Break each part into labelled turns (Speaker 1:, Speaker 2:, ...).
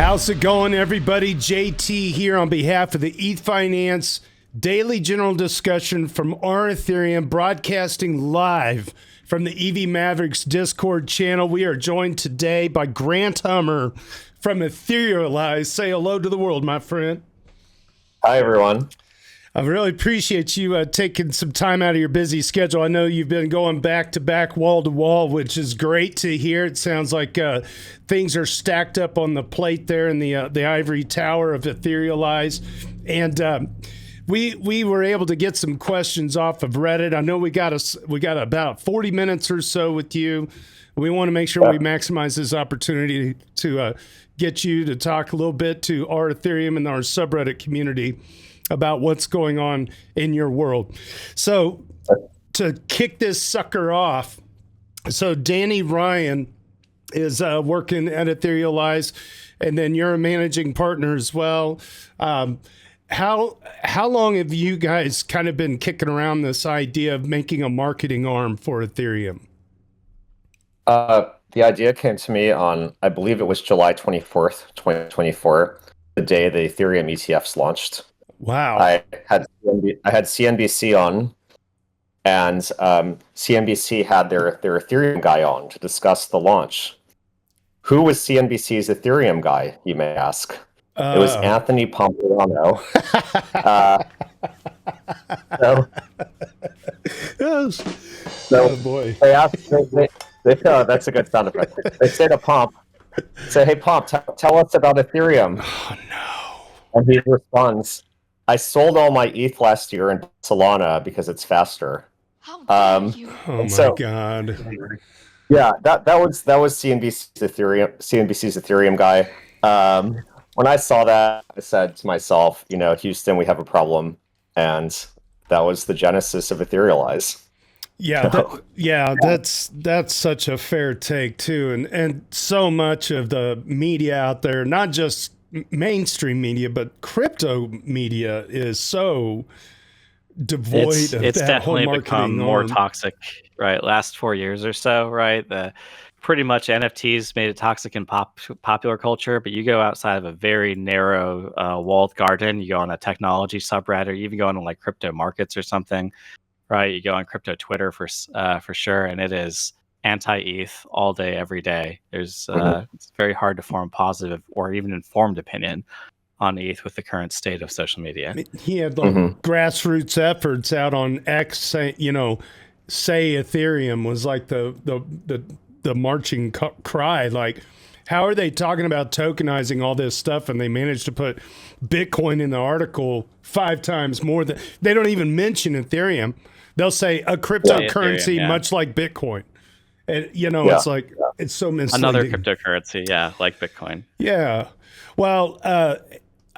Speaker 1: How's it going, everybody? JT here on behalf of the Ethfinance Daily General Discussion from our Ethereum, broadcasting live from the EV Mavericks Discord channel. We are joined today by Grant Hummer from Etherealize. Say hello to the world, my friend.
Speaker 2: Hi, everyone.
Speaker 1: I really appreciate you taking some time out of your busy schedule. I know you've been going back to back, wall to wall, which is great to hear. It sounds like things are stacked up on the plate there in the ivory tower of Etherealize. And we were able to get some questions off of Reddit. I know we got about 40 minutes or so with you. We want to make sure we maximize this opportunity to get you to talk a little bit to our Ethereum and our subreddit community about what's going on in your world. So to kick this sucker off, so Danny Ryan is working at Etherealize, and then you're a managing partner as well. How long have you guys kind of been kicking around this idea of making a marketing arm for Ethereum?
Speaker 2: The idea came to me on, I believe it was July 24th, 2024, the day the Ethereum ETFs launched.
Speaker 1: Wow.
Speaker 2: I had CNBC on, and CNBC had their Ethereum guy on to discuss the launch. Who was CNBC's Ethereum guy, you may ask? It was Anthony Pompliano.
Speaker 1: Oh boy.
Speaker 2: They asked, that's a good sound effect. They say to Pomp, "Hey Pomp, tell us about Ethereum."
Speaker 1: Oh no.
Speaker 2: And he responds, "I sold all my ETH last year in Solana because it's faster."
Speaker 3: How dare you?
Speaker 1: Oh my God.
Speaker 2: Yeah, that was CNBC's Ethereum guy. When I saw that, I said to myself, Houston, we have a problem, and that was the genesis of Etherealize.
Speaker 1: Yeah, that's such a fair take too, and so much of the media out there, not just mainstream media, but crypto media, is so devoid of
Speaker 4: it's
Speaker 1: that
Speaker 4: definitely
Speaker 1: whole
Speaker 4: become
Speaker 1: marketing
Speaker 4: more
Speaker 1: arm.
Speaker 4: toxic, right? Last 4 years or so, right? Pretty much NFTs made it toxic in popular culture, but you go outside of a very narrow walled garden, you go on a technology subreddit, or you even go on like crypto markets or something, right? You go on crypto Twitter for sure, and it is anti-ETH all day, every day. It's very hard to form positive or even informed opinion on ETH with the current state of social media.
Speaker 1: He had like grassroots efforts out on X, say Ethereum was like the marching cry. Like, how are they talking about tokenizing all this stuff, and they managed to put Bitcoin in the article 5 times more than they don't even mention Ethereum. They'll say a cryptocurrency
Speaker 4: Ethereum,
Speaker 1: much like Bitcoin. And it's like, it's so misleading.
Speaker 4: Another cryptocurrency, like Bitcoin.
Speaker 1: Yeah. Well,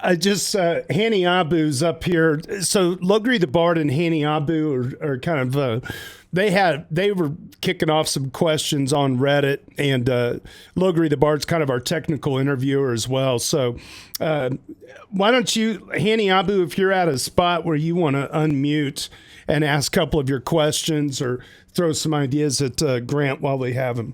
Speaker 1: I just, Hani Abu's up here. So Logri the Bard and Hani Abu are kind of, they were kicking off some questions on Reddit, and Logri the Bard's kind of our technical interviewer as well. So why don't you, Hani Abu, if you're at a spot where you want to unmute and ask a couple of your questions or throw some ideas at Grant while we have him.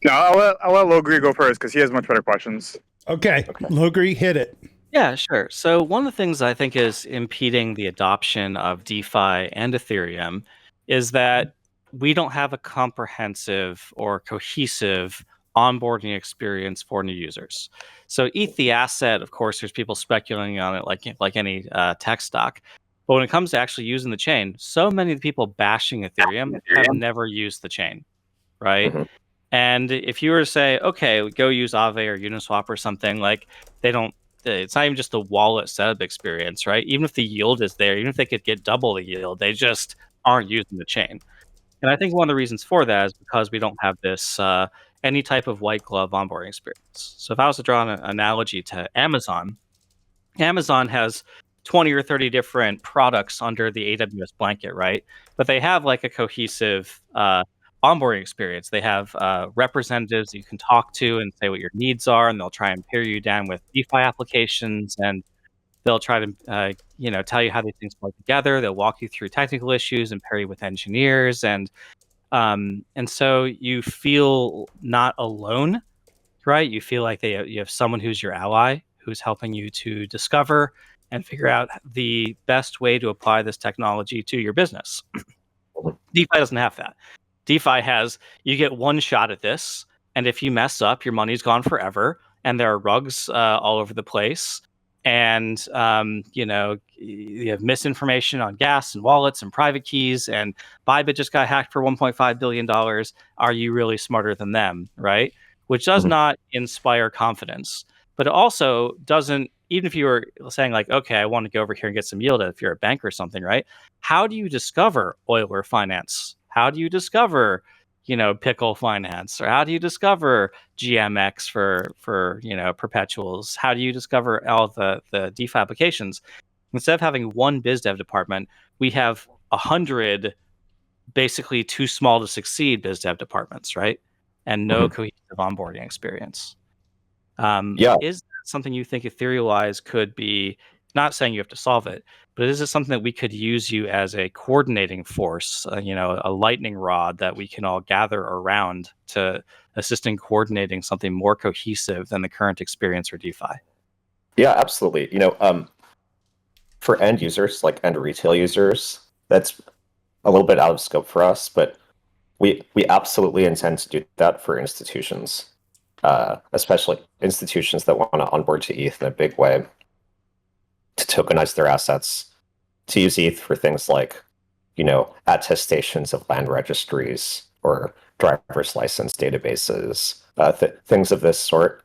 Speaker 5: No, I'll let Logri go first because he has much better questions.
Speaker 1: Okay. Logri, hit it.
Speaker 4: Yeah, sure. So one of the things I think is impeding the adoption of DeFi and Ethereum is that we don't have a comprehensive or cohesive onboarding experience for new users. So ETH, the asset, of course, there's people speculating on it like any tech stock. But when it comes to actually using the chain, so many of the people bashing Ethereum have never used the chain, right?
Speaker 2: Mm-hmm.
Speaker 4: And if you were to say, okay, go use Aave or Uniswap or something, like it's not even just the wallet setup experience, right? Even if the yield is there, even if they could get double the yield, they just aren't using the chain. And I think one of the reasons for that is because we don't have this any type of white glove onboarding experience. So if I was to draw an analogy to Amazon has 20 or 30 different products under the AWS blanket, right? But they have like a cohesive onboarding experience. They have representatives that you can talk to and say what your needs are, and they'll try and pair you down with DeFi applications, and they'll try to tell you how these things plug together. They'll walk you through technical issues and pair you with engineers, and so you feel not alone right? You feel like you have someone who's your ally, who's helping you to discover and figure out the best way to apply this technology to your business. DeFi doesn't have that. DeFi has, you get one shot at this, and if you mess up, your money's gone forever, and there are rugs all over the place. And you have misinformation on gas and wallets and private keys, and Bybit just got hacked for $1.5 billion. Are you really smarter than them, right? Which does not inspire confidence, but it also doesn't, even if you were saying like, okay, I want to go over here and get some yield if you're a bank or something, right? How do you discover Euler Finance? How do you discover, Pickle Finance? Or how do you discover GMX for perpetuals? How do you discover all the DeFi applications? Instead of having one biz dev department, we have 100 basically too small to succeed biz dev departments, right? And no cohesive onboarding experience. Is that something you think Etherealize could be? Not saying you have to solve it, but is it something that we could use you as a coordinating force, a lightning rod that we can all gather around to assist in coordinating something more cohesive than the current experience for DeFi?
Speaker 2: Yeah, absolutely. For end users, like end retail users, that's a little bit out of scope for us, but we absolutely intend to do that for institutions, especially institutions that want to onboard to ETH in a big way, to tokenize their assets, to use ETH for things like, attestations of land registries or driver's license databases, things of this sort.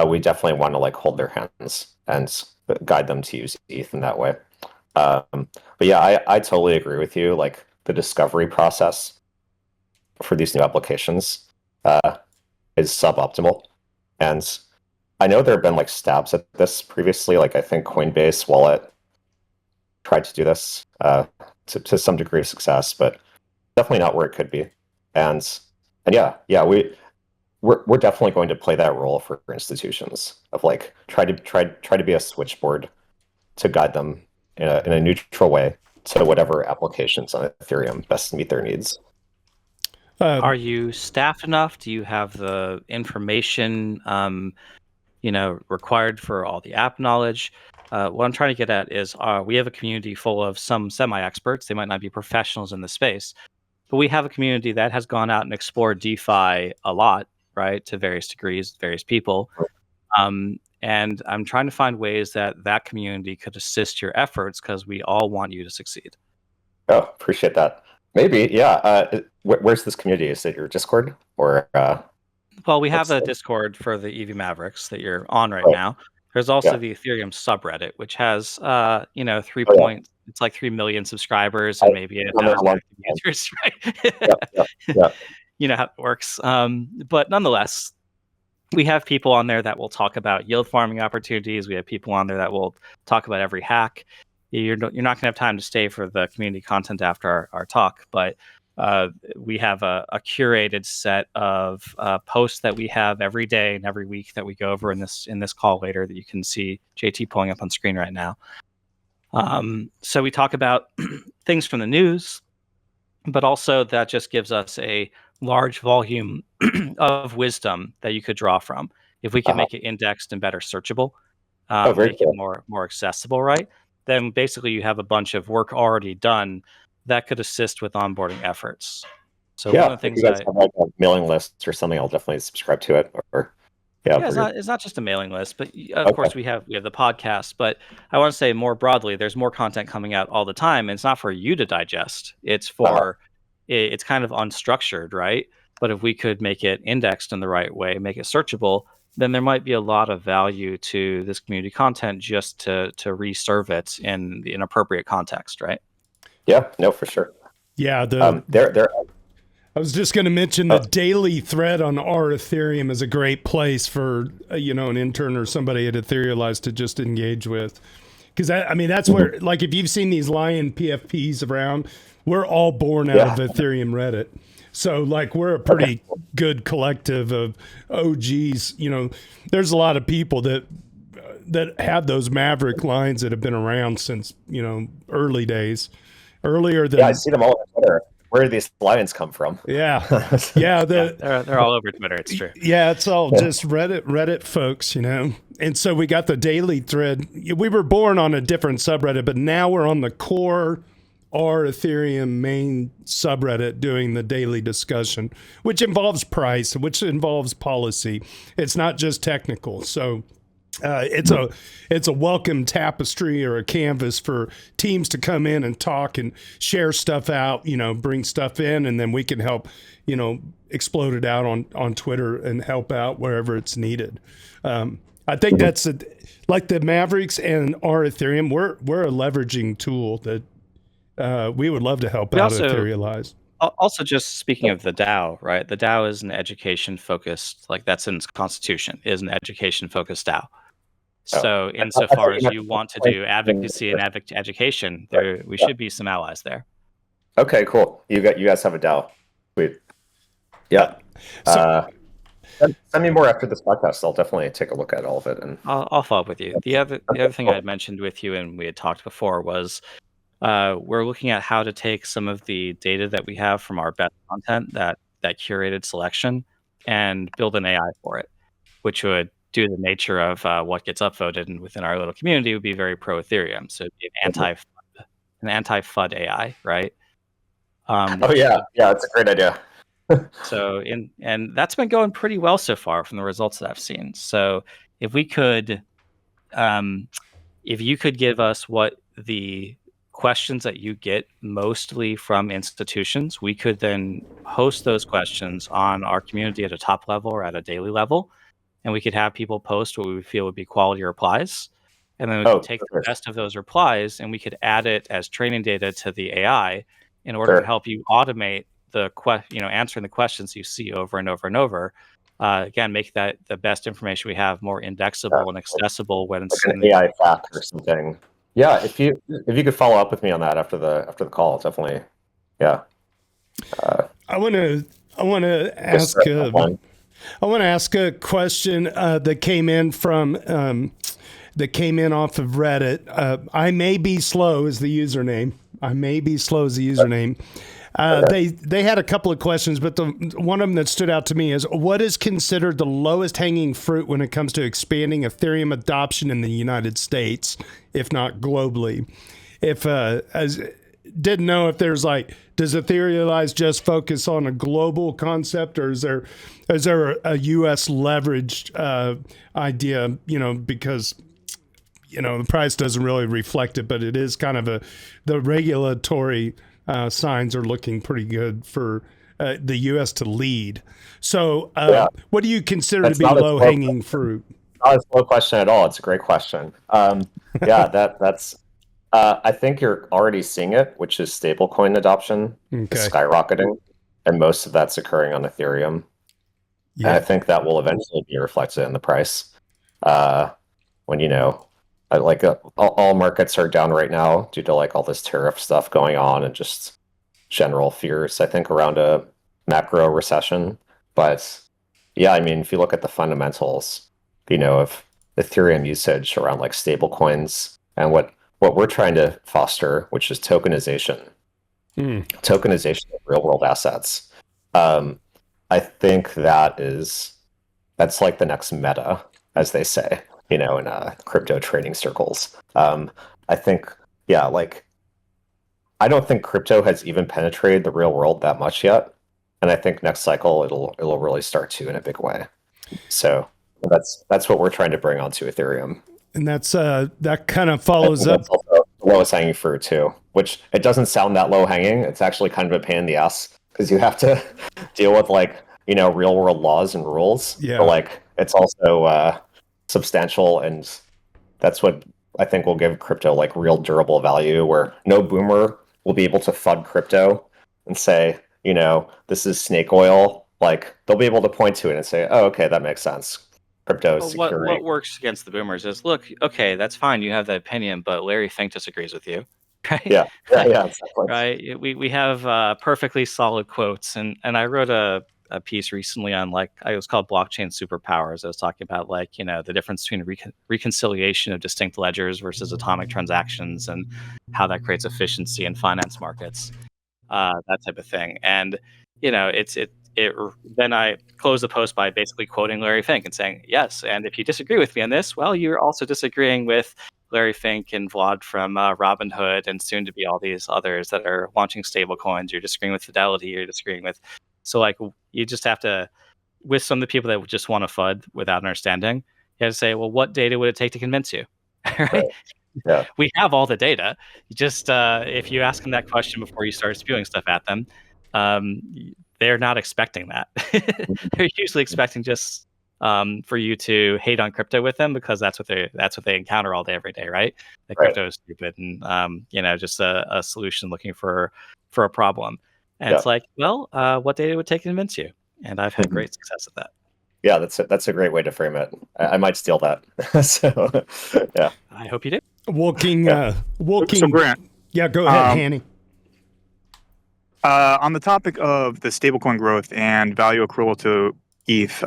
Speaker 2: We definitely want to hold their hands and guide them to use ETH in that way. But yeah, I totally agree with you. The discovery process for these new applications is suboptimal, and I know there have been stabs at this previously. I think Coinbase Wallet tried to do this to some degree of success, but definitely not where it could be. And yeah, we're definitely going to play that role for institutions of try to be a switchboard to guide them in a neutral way to whatever applications on Ethereum best meet their needs.
Speaker 4: Are you staffed enough? Do you have the information required for all the app knowledge? What I'm trying to get at is we have a community full of some semi-experts. They might not be professionals in the space, but we have a community that has gone out and explored DeFi a lot, right, to various degrees, various people. And I'm trying to find ways that community could assist your efforts, because we all want you to succeed.
Speaker 2: Oh, appreciate that. Maybe, yeah. Where's this community? Is it your Discord or?
Speaker 4: Well, we have a Discord for the EV Mavericks that you're on right now. There's also the Ethereum subreddit, which has, it's like 3 million subscribers and maybe 1,000 users, right?
Speaker 2: Yeah.
Speaker 4: You know how it works. But nonetheless, we have people on there that will talk about yield farming opportunities. We have people on there that will talk about every hack. You're not going to have time to stay for the community content after our talk, but we have a curated set of posts that we have every day and every week that we go over in this call later, that you can see JT pulling up on screen right now. So we talk about things from the news, but also that just gives us a large volume of wisdom that you could draw from. If we can make it indexed and better searchable, make it more accessible, right? Then basically you have a bunch of work already done that could assist with onboarding efforts. So one of the things,
Speaker 2: if you guys have a mailing list or something, I'll definitely subscribe to it.
Speaker 4: It's not just a mailing list, but of course we have the podcast. But I want to say more broadly, there's more content coming out all the time, and it's not for you to digest. It's for it's kind of unstructured, right? But if we could make it indexed in the right way, make it searchable, then there might be a lot of value to this community content just to reserve it in the inappropriate context, right?
Speaker 2: Yeah, no, for sure.
Speaker 1: Yeah, I was just going to mention the daily thread on our Ethereum is a great place for an intern or somebody at Etherealize to just engage with, because that's where, if you've seen these lion PFPs around, we're all born out of Ethereum Reddit. So we're a pretty good collective of OGs. There's a lot of people that have those Maverick lines that have been around since early days, earlier than.
Speaker 2: Yeah, I see them all on Twitter. where did these lions come from?
Speaker 1: Yeah.
Speaker 4: They're all over Twitter. It's true.
Speaker 1: Yeah, it's all just Reddit folks, And so we got the daily thread. We were born on a different subreddit, but now we're on the core or Ethereum main subreddit doing the daily discussion, which involves price, which involves policy. It's not just technical. So it's a welcome tapestry or a canvas for teams to come in and talk and share stuff out, bring stuff in, and then we can help, explode it out on Twitter and help out wherever it's needed. I think that's like the Mavericks and our Ethereum. We're a leveraging tool that we would love to help out Etherealize.
Speaker 4: Also, just speaking of the DAO, right? The DAO is an education-focused, like that's in its constitution, is an education-focused DAO. So insofar as you want to do advocacy and education, we should be some allies there.
Speaker 2: Okay, cool. You guys have a DAO. Sweet. Yeah. Send me more after this podcast. I'll definitely take a look at all of it. And
Speaker 4: I'll follow up with you. The other thing I had mentioned with you and we had talked before was we're looking at how to take some of the data that we have from our best content, that curated selection, and build an AI for it, which would do the nature of what gets upvoted and within our little community would be very pro Ethereum. So it'd be an anti-FUD AI, right?
Speaker 2: It's a great idea.
Speaker 4: So and that's been going pretty well so far from the results that I've seen. So if we could, if you could give us what the questions that you get mostly from institutions, we could then host those questions on our community at a top level or at a daily level. And we could have people post what we feel would be quality replies. And then we could take the best of those replies and we could add it as training data to the AI in order to help you automate the answering the questions you see over and over and over. Again, make that the best information we have more indexable and accessible when it's
Speaker 2: like an AI fact or something. Yeah, if you could follow up with me on that after the call, definitely. Yeah.
Speaker 1: I want to ask. I want to ask a question that came in off of Reddit. I may be slow is the username. They had a couple of questions, but one of them that stood out to me is, what is considered the lowest hanging fruit when it comes to expanding Ethereum adoption in the United States, if not globally? Didn't know if there's does Etherealize just focus on a global concept, or is there a U.S. leveraged idea? Because the price doesn't really reflect it, but it is kind of the regulatory signs are looking pretty good for the U.S. to lead. So, what do you consider to be low hanging fruit?
Speaker 2: Not a slow question at all. It's a great question. That's. I think you're already seeing it, which is stablecoin adoption is skyrocketing, and most of that's occurring on Ethereum. Yeah. And I think that will eventually be reflected in the price. When all markets are down right now due to all this tariff stuff going on and just general fears, I think, around a macro recession. But yeah, I mean, if you look at the fundamentals, of Ethereum usage around stable coins and what we're trying to foster, which is tokenization of real world assets. I think that's the next meta, as they say, in crypto trading circles. I think, I don't think crypto has even penetrated the real world that much yet. And I think next cycle it'll really start to in a big way. So that's what we're trying to bring onto Ethereum.
Speaker 1: And that's that kind of follows up.
Speaker 2: That's also the lowest hanging fruit too, which it doesn't sound that low hanging. It's actually kind of a pain in the ass because you have to deal with real world laws and rules.
Speaker 1: Yeah.
Speaker 2: But it's also substantial, and that's what I think will give crypto real durable value, where no boomer will be able to FUD crypto and say, this is snake oil. They'll be able to point to it and say, oh, okay, that makes sense. Crypto is security.
Speaker 4: What works against the boomers is, look, okay, that's fine, you have that opinion, but Larry Fink disagrees with you. Right?
Speaker 2: Yeah, exactly.
Speaker 4: Right. We have perfectly solid quotes, and I wrote a piece recently on it was called Blockchain Superpowers. I was talking about the difference between reconciliation of distinct ledgers versus atomic transactions and how that creates efficiency in finance markets. that type of thing. And then I close the post by basically quoting Larry Fink and saying, yes, and if you disagree with me on this, well, you're also disagreeing with Larry Fink and Vlad from Robinhood, and soon to be all these others that are launching stable coins. You're disagreeing with Fidelity. You're disagreeing with, so like you just have to, with some of the people that just want to FUD without understanding, you have to say, well, what data would it take to convince you? Right?
Speaker 2: Yeah.
Speaker 4: We have all the data. You just if you ask them that question before you start spewing stuff at them, they're not expecting that. They're usually expecting just for you to hate on crypto with them, because that's what they encounter all day every day, right? That crypto is stupid, and just a solution looking for a problem. And it's like, well, what data would take to convince you? And I've had great success at that.
Speaker 2: Yeah, that's a great way to frame it. I might steal that. So, yeah.
Speaker 4: I hope you do.
Speaker 1: Walking.
Speaker 5: So Grant,
Speaker 1: Yeah, go ahead, Hanny.
Speaker 5: on the topic of the stablecoin growth and value accrual to ETH,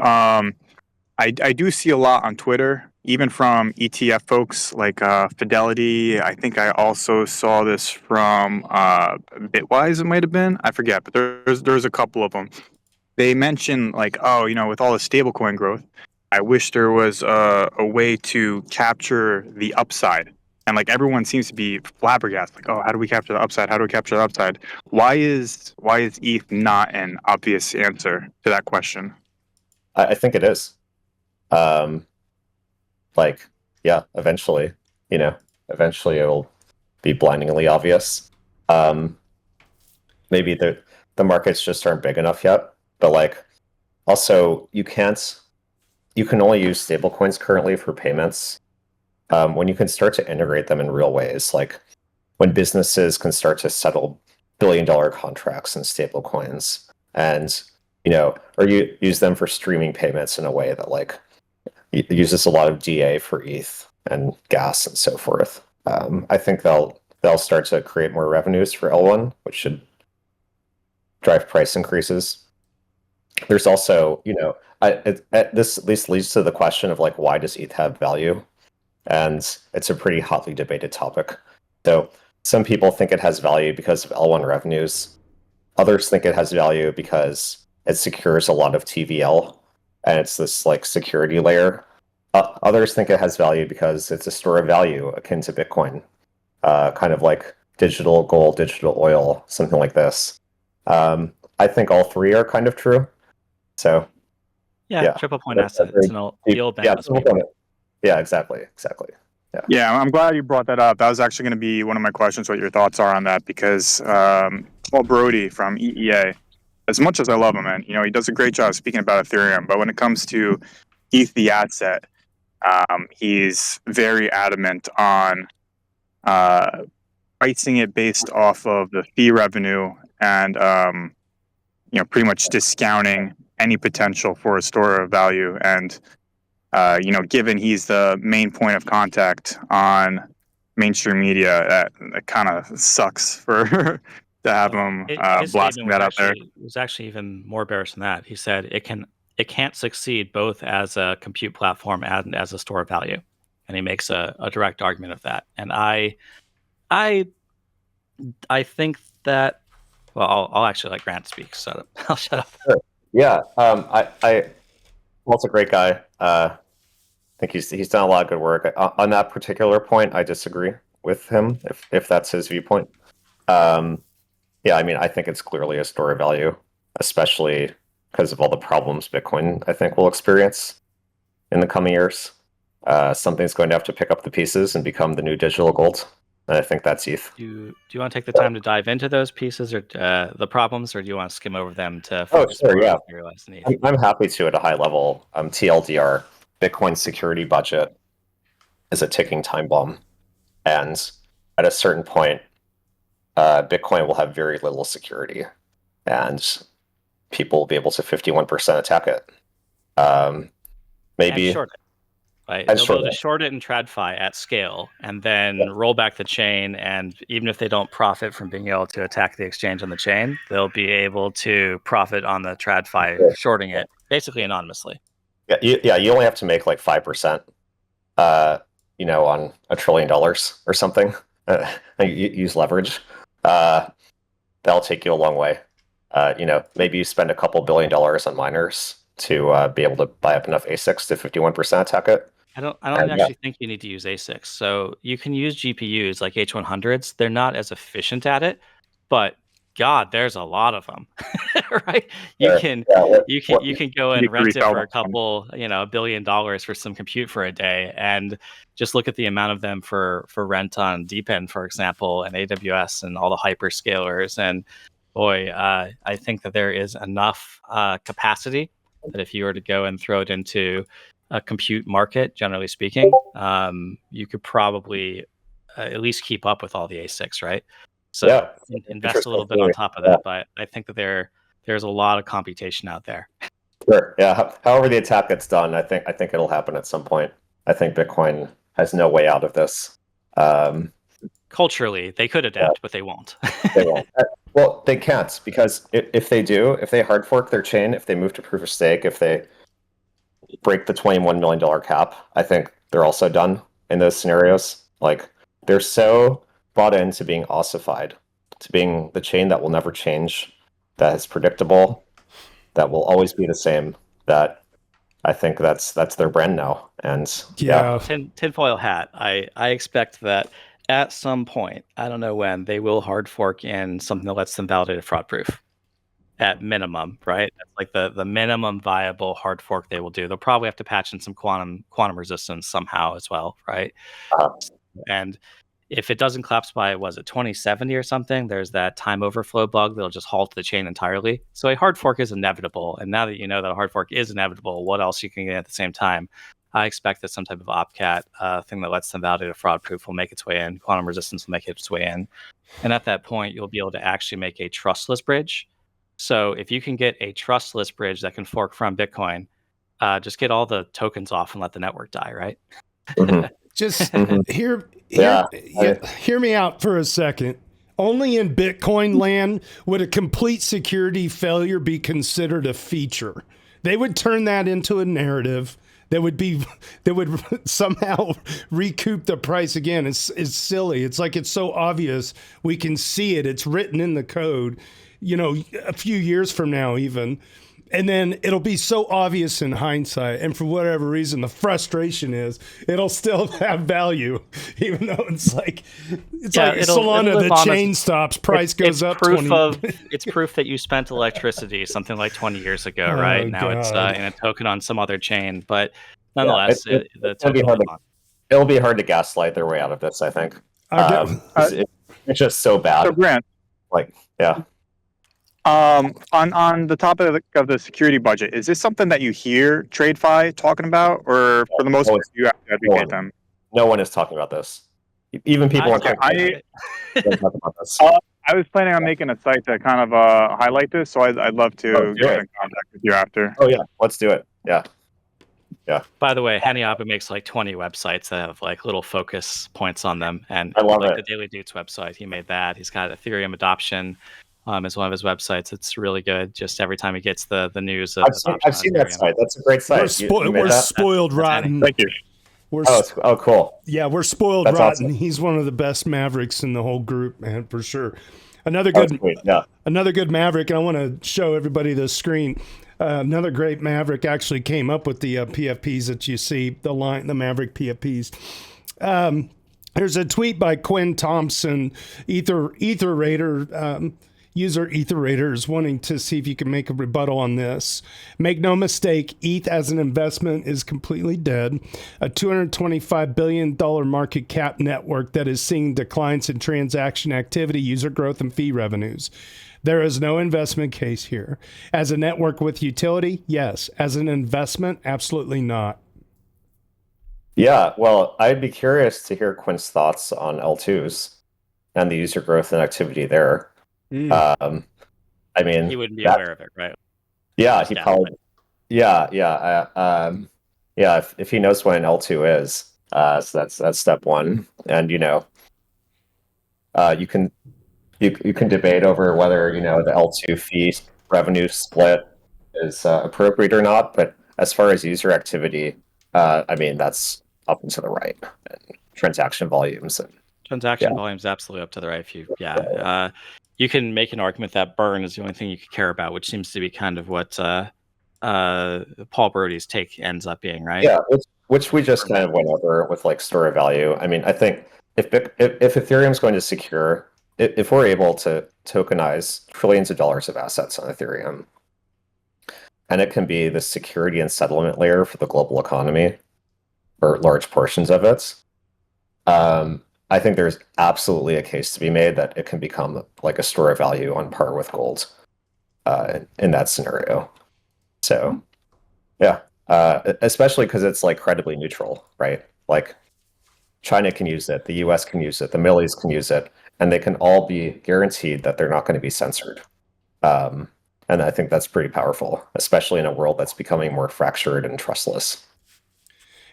Speaker 5: I do see a lot on Twitter, even from ETF folks like Fidelity. I think I also saw this from Bitwise. It might have been. I forget, but there's a couple of them. They mention like, oh, with all the stablecoin growth, I wish there was a way to capture the upside. And like everyone seems to be flabbergasted, like, oh, how do we capture the upside? How do we capture the upside? Why is ETH not an obvious answer to that question?
Speaker 2: I think it is. Eventually, eventually it'll be blindingly obvious. Maybe the markets just aren't big enough yet, but also you can only use stablecoins currently for payments. When you can start to integrate them in real ways, like when businesses can start to settle billion-dollar contracts in stablecoins, and or you use them for streaming payments in a way that uses a lot of DA for ETH and gas and so forth. I think they'll start to create more revenues for L1, which should drive price increases. There's also, this at least leads to the question of why does ETH have value? And it's a pretty hotly debated topic. So some people think it has value because of L1 revenues. Others think it has value because it secures a lot of TVL, and it's this security layer. Others think it has value because it's a store of value akin to Bitcoin, kind of like digital gold, digital oil, something like this. I think all three are kind of true. So
Speaker 4: yeah. Triple point asset. It's an yield band.
Speaker 2: Yeah, exactly.
Speaker 5: Yeah, I'm glad you brought that up. That was actually going to be one of my questions, what your thoughts are on that, because Paul Brody from EEA, as much as I love him, and he does a great job speaking about Ethereum, but when it comes to ETH, the asset, he's very adamant on pricing it based off of the fee revenue and pretty much discounting any potential for a store of value. And given he's the main point of contact on mainstream media, that kind of sucks for to have him blasting that out there.
Speaker 4: It was actually even more bearish than that. He said it can't succeed both as a compute platform and as a store of value, and he makes a direct argument of that. And I think that. Well, I'll actually let Grant speak, so I'll shut up.
Speaker 2: Sure. Yeah, Walt's a great guy. I think he's done a lot of good work. On that particular point, I disagree with him, if that's his viewpoint. Yeah, I think it's clearly a store of value, especially because of all the problems Bitcoin, I think, will experience in the coming years. Something's going to have to pick up the pieces and become the new digital gold. And I think that's ETH.
Speaker 4: Do you want to take the time to dive into those pieces or the problems, or do you want to skim over them to
Speaker 2: focus more
Speaker 4: on
Speaker 2: Etherealize and ETH? I'm happy to at a high level. TLDR, Bitcoin security budget is a ticking time bomb. And at a certain point, Bitcoin will have very little security, and people will be able to 51% attack it. Maybe
Speaker 4: and short it. Right? They'll be able to short it in TradFi at scale, and then roll back the chain. And even if they don't profit from being able to attack the exchange on the chain, they'll be able to profit on the TradFi shorting it, basically anonymously.
Speaker 2: Yeah, you only have to make 5%, on $1 trillion or something. You use leverage. that'll take you a long way. Maybe you spend a couple $1 billion on miners to be able to buy up enough ASICs to 51% attack it.
Speaker 4: I don't actually think you need to use ASICs. So you can use GPUs like H100s. They're not as efficient at it, but God, there's a lot of them, right? You can go and rent it for a couple, $1 billion for some compute for a day, and just look at the amount of them for rent on DeepIn, for example, and AWS and all the hyperscalers. And boy, I think that there is enough capacity that if you were to go and throw it into a compute market, generally speaking, you could probably at least keep up with all the ASICs, right? So invest a little bit on top of that, but I think that there's a lot of computation out there.
Speaker 2: Sure. Yeah. However the attack gets done, I think it'll happen at some point. I think Bitcoin has no way out of this.
Speaker 4: Culturally, they could adapt, but they won't.
Speaker 2: They won't. Well, they can't, because if they hard fork their chain, if they move to proof of stake, if they break the $21 million cap, I think they're also done in those scenarios. Like, they're so bought into being ossified, to being the chain that will never change, that is predictable, that will always be the same, that I think that's their brand now. And
Speaker 4: tinfoil hat. I expect that at some point, I don't know when, they will hard fork in something that lets them validate a fraud proof. At minimum, right? That's like the minimum viable hard fork they will do. They'll probably have to patch in some quantum resistance somehow as well, right? And if it doesn't collapse by, was it 2070 or something, there's that time overflow bug that'll just halt the chain entirely. So a hard fork is inevitable. And now that you know that a hard fork is inevitable, what else you can get at the same time? I expect that some type of opcat thing that lets them validate a fraud proof will make its way in. Quantum resistance will make its way in. And at that point, you'll be able to actually make a trustless bridge. So if you can get a trustless bridge that can fork from Bitcoin, just get all the tokens off and let the network die, right?
Speaker 2: Mm-hmm.
Speaker 1: Just hear me out for a second. Only in Bitcoin land would a complete security failure be considered a feature. They would turn that into a narrative that would somehow recoup the price again. It's silly. It's like, it's so obvious. We can see it. It's written in the code, a few years from now even. And then it'll be so obvious in hindsight. And for whatever reason, the frustration is it'll still have value, even though it's like Solana, the chain stops, price goes up.
Speaker 4: It's proof that you spent electricity something like 20 years ago, right? Now it's in a token on some other chain. But nonetheless,
Speaker 2: it'll be hard to gaslight their way out of this, I think. It's just so bad.
Speaker 5: So Grant, on the topic of the security budget, is this something that you hear TradeFi talking about, or for the most part, you have to educate them?
Speaker 2: No one is talking about this. Even people aren't talking about this.
Speaker 5: I was planning on making a site to kind of highlight this, so I'd love to get in contact with you after.
Speaker 2: Oh yeah, let's do it. Yeah.
Speaker 4: By the way, Heniaba makes like 20 websites that have like little focus points on them, and
Speaker 2: I love
Speaker 4: it. The Daily Doots website, he made that. He's got Ethereum adoption. As one of his websites. It's really good. Just every time he gets the news of
Speaker 2: I've seen that site. That's a great site.
Speaker 1: We're spoiled rotten.
Speaker 2: Thank you. Cool.
Speaker 1: Yeah, we're spoiled rotten. Awesome. He's one of the best mavericks in the whole group, man, for sure. Another good maverick, and I want to show everybody the screen. Another great maverick actually came up with the PFPs that you see, the maverick PFPs. There's a tweet by Quinn Thompson, Etherator, user Etherator is wanting to see if you can make a rebuttal on this. Make no mistake, ETH as an investment is completely dead. A $225 billion market cap network that is seeing declines in transaction activity, user growth, and fee revenues. There is no investment case here. As a network with utility, yes. As an investment, absolutely not.
Speaker 2: Yeah, well, I'd be curious to hear Quinn's thoughts on L2s and the user growth and activity there. I mean,
Speaker 4: he wouldn't be aware of it, right?
Speaker 2: Yeah, he probably. Yeah. If he knows what an L2 is, so that's step one. And you can debate over whether the L2 fee revenue split is appropriate or not. But as far as user activity, I mean, that's up and to the right, and transaction volumes.
Speaker 4: Volumes absolutely up to the right. you can make an argument that burn is the only thing you could care about, which seems to be kind of what Paul Brody's take ends up being, right?
Speaker 2: Yeah, which we just kind of went over with like store of value. I mean, I think if Ethereum's going to secure, if we're able to tokenize trillions of dollars of assets on Ethereum, and it can be the security and settlement layer for the global economy, or large portions of it, I think there's absolutely a case to be made that it can become like a store of value on par with gold in that scenario. So, yeah, especially because it's like credibly neutral, right? Like China can use it, the US can use it, the Middle East can use it, and they can all be guaranteed that they're not going to be censored. And I think that's pretty powerful, especially in a world that's becoming more fractured and trustless.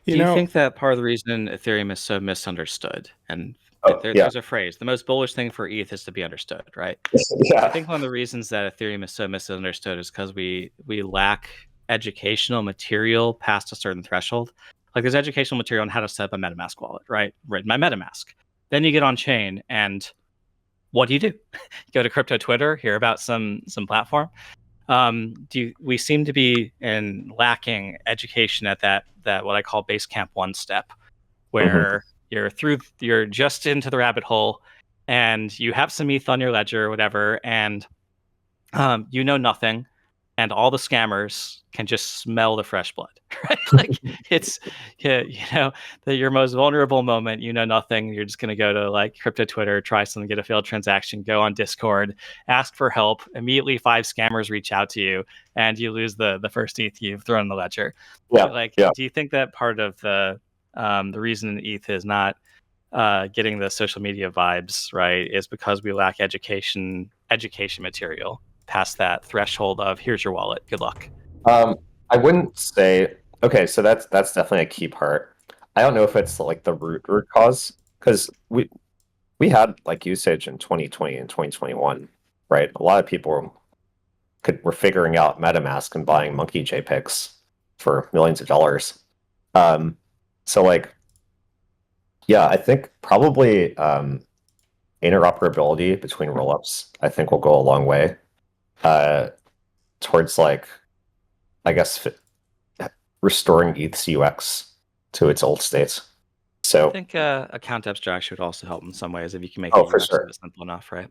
Speaker 4: Do you think that part of the reason Ethereum is so misunderstood, and there's a phrase, the most bullish thing for ETH is to be understood, right?
Speaker 2: Yeah.
Speaker 4: I think one of the reasons that Ethereum is so misunderstood is because we lack educational material past a certain threshold. Like there's educational material on how to set up a MetaMask wallet, right? Written by MetaMask. Then you get on chain, and what do? You go to crypto Twitter, hear about some platform. We seem to be lacking education at that what I call Basecamp 1 step, where you're just into the rabbit hole, and you have some ETH on your ledger or whatever, and you know nothing, and all the scammers can just smell the fresh blood, right? Like it's your most vulnerable moment. You know nothing. You're just going to go to like crypto Twitter, try something, get a failed transaction, go on Discord, ask for help. Immediately 5 scammers reach out to you, and you lose the first ETH you've thrown in the ledger. Do you think that part of the reason ETH is not getting the social media vibes right is because we lack education material past that threshold of here's your wallet, good luck?
Speaker 2: I wouldn't say okay, so that's definitely a key part. I don't know if it's like the root cause, because we had like usage in 2020 and 2021, right? A lot of people were figuring out MetaMask and buying monkey JPEGs for millions of dollars. So like, yeah, I think probably interoperability between rollups, I think, will go a long way towards like, I guess, restoring ETH's UX to its old state. So
Speaker 4: I think account abstraction would also help in some ways if you can make
Speaker 2: it for sure
Speaker 4: simple enough, right?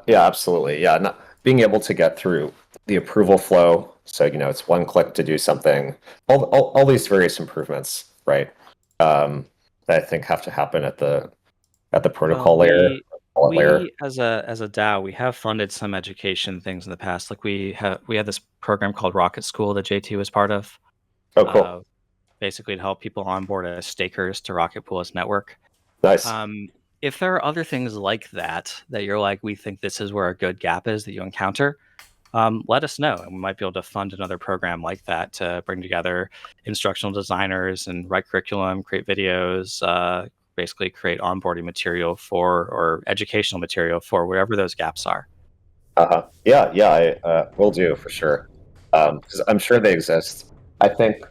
Speaker 2: Yeah, absolutely. Yeah, not being able to get through the approval flow, so it's one click to do something. All these various improvements, right? That I think have to happen at the protocol layer.
Speaker 4: We as a DAO, we have funded some education things in the past. Like we had this program called Rocket School that JT was part of.
Speaker 2: Oh, cool.
Speaker 4: Basically to help people onboard as stakers to Rocket Pool's network.
Speaker 2: Nice.
Speaker 4: If there are other things like that you're like, we think this is where a good gap is that you encounter, let us know, and we might be able to fund another program like that to bring together instructional designers and write curriculum, create videos, basically create onboarding material or educational material for wherever those gaps are.
Speaker 2: Yeah, I will do for sure, because I'm sure they exist. I think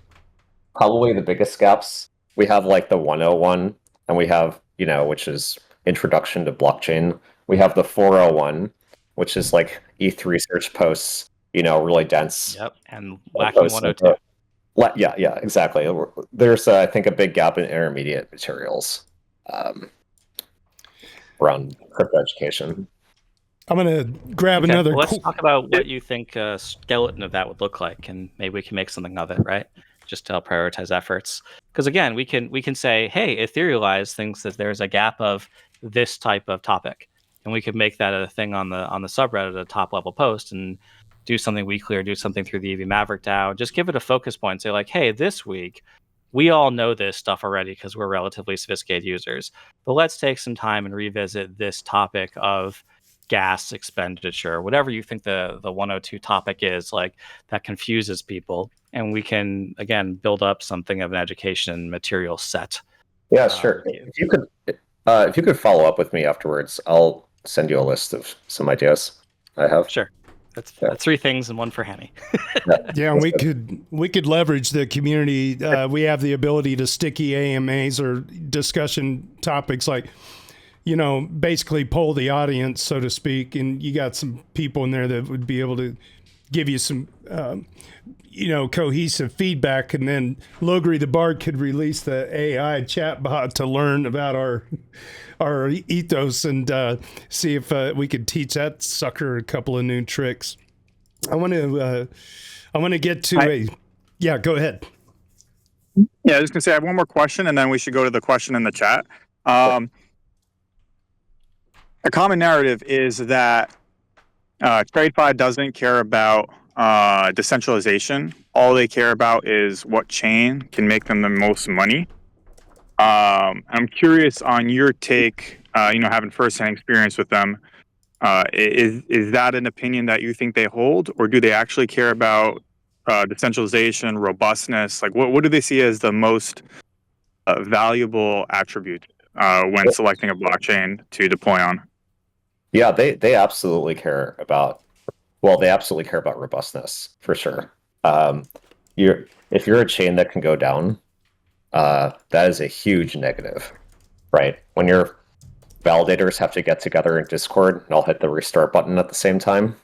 Speaker 2: probably the biggest gaps we have, like the 101, and we have which is introduction to blockchain. We have the 401, which is like ETH research posts, really dense.
Speaker 4: Yep, and lacking 102.
Speaker 2: Yeah, exactly. There's I think a big gap in intermediate materials around crypto education.
Speaker 1: I'm going to grab another.
Speaker 4: Let's talk about what you think a skeleton of that would look like, and maybe we can make something of it, right? Just to help prioritize efforts. Because again, we can say, hey, Etherealize thinks that there's a gap of this type of topic, and we could make that a thing on the subreddit, a top level post, and do something weekly or do something through the EV Maverick DAO. Just give it a focus point. Say like, hey, this week we all know this stuff already because we're relatively sophisticated users, but let's take some time and revisit this topic of gas expenditure, whatever you think the 102 topic is, like that confuses people, and we can again build up something of an education material set.
Speaker 2: Yeah, sure. If you could follow up with me afterwards, I'll send you a list of some ideas I have.
Speaker 4: Sure. That's 3 things and 1 for Hanny.
Speaker 1: Yeah, we could leverage the community. We have the ability to sticky AMAs or discussion topics like, basically poll the audience, so to speak, and you got some people in there that would be able to give you some, cohesive feedback, and then Logri the Bard could release the AI chatbot to learn about our ethos and see if we could teach that sucker a couple of new tricks. I want to get to yeah, go ahead.
Speaker 5: Yeah, I was going to say I have one more question, and then we should go to the question in the chat. A common narrative is that TradeFi doesn't care about decentralization. All they care about is what chain can make them the most money. I'm curious on your take, having firsthand experience with them. Is that an opinion that you think they hold, or do they actually care about decentralization, robustness? Like, what do they see as the most valuable attribute when selecting a blockchain to deploy on?
Speaker 2: Yeah, they absolutely care about. Well, they absolutely care about robustness for sure. If you're a chain that can go down, that is a huge negative, right? When your validators have to get together in Discord and all hit the restart button at the same time,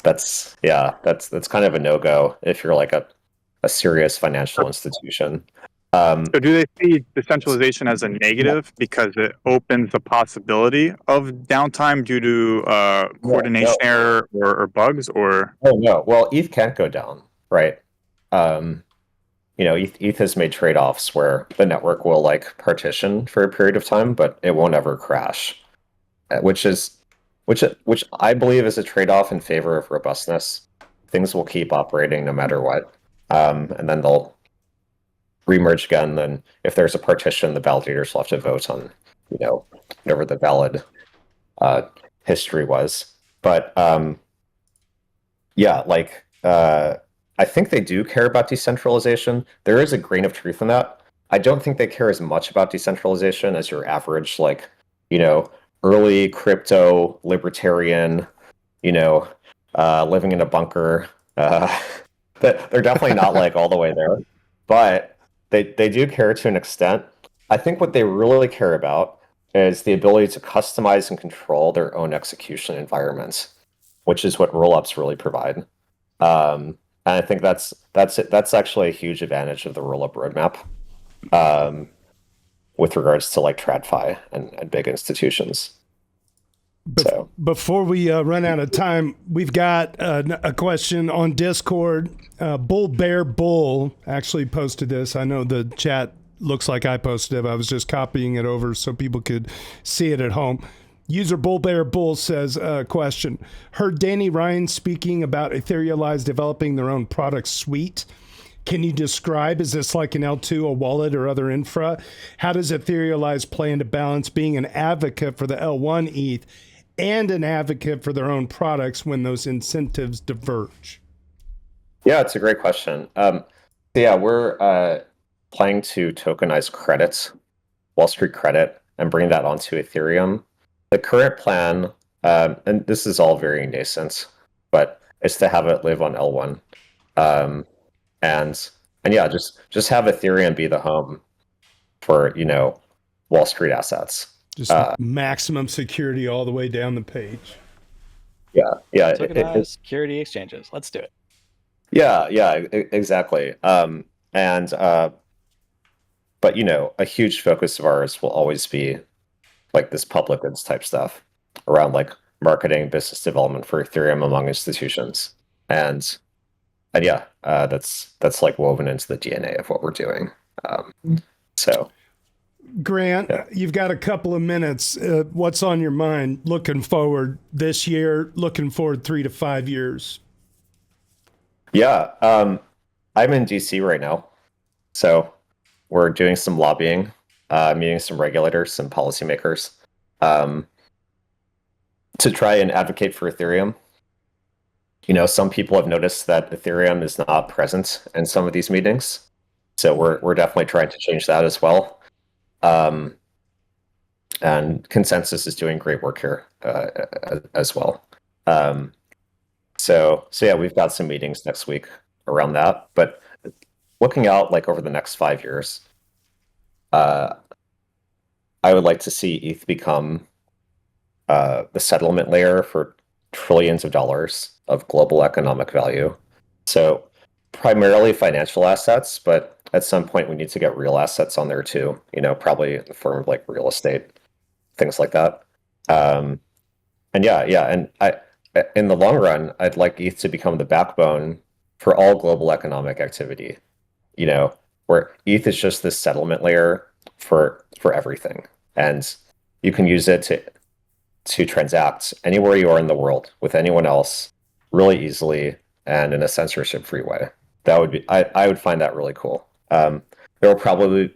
Speaker 2: that's kind of a no-go if you're like a serious financial institution.
Speaker 5: So do they see decentralization as a negative because it opens the possibility of downtime due to coordination error or bugs? Or
Speaker 2: no. Well, ETH can't go down, right? ETH has made trade-offs where the network will like partition for a period of time, but it won't ever crash, which I believe is a trade-off in favor of robustness. Things will keep operating no matter what, and then they'll remerge again. Then if there's a partition, the validators will have to vote on whatever the valid history was. But I think they do care about decentralization. There is a grain of truth in that. I don't think they care as much about decentralization as your average early crypto libertarian living in a bunker. They're definitely not like all the way there, but they do care to an extent. I think what they really care about is the ability to customize and control their own execution environments, which is what rollups really provide. And I think that's actually a huge advantage of the rollup roadmap with regards to like TradFi and big institutions. So
Speaker 1: before we run out of time, we've got a question on Discord. Bull Bear Bull actually posted this. I know the chat looks like I posted it. I was just copying it over so people could see it at home. User Bull Bear Bull says, question, heard Danny Ryan speaking about Etherealize developing their own product suite. Can you describe, is this like an L2, a wallet, or other infra? How does Etherealize plan to balance being an advocate for the L1 ETH and an advocate for their own products when those incentives diverge?
Speaker 2: Yeah, it's a great question. We're planning to tokenize credits, Wall Street credit, and bring that onto Ethereum. The current plan, and this is all very nascent, but is to have it live on L1, and just have Ethereum be the home for Wall Street assets.
Speaker 1: Just maximum security all the way down the page.
Speaker 2: Yeah.
Speaker 4: Tokenized security exchanges. Let's do it.
Speaker 2: Exactly. But a huge focus of ours will always be like this public goods type stuff around like marketing, business development for Ethereum among institutions, and that's like woven into the DNA of what we're doing. So,
Speaker 1: Grant, you've got a couple of minutes. What's on your mind looking forward this year, looking forward 3 to 5 years?
Speaker 2: Yeah, I'm in DC right now, so we're doing some lobbying, meeting some regulators, some policymakers, to try and advocate for Ethereum. Some people have noticed that Ethereum is not present in some of these meetings, so we're definitely trying to change that as well. And Consensus is doing great work here as well. So we've got some meetings next week around that. But looking out like over the next 5 years, I I would like to see ETH become the settlement layer for trillions of dollars of global economic value. So primarily financial assets, but at some point we need to get real assets on there too. Probably in the form of like real estate, things like that. And and in the long run, I'd like ETH to become the backbone for all global economic activity. Where ETH is just this settlement layer for everything, and you can use it to transact anywhere you are in the world with anyone else really easily and in a censorship-free way. That would be I would find that really cool. There will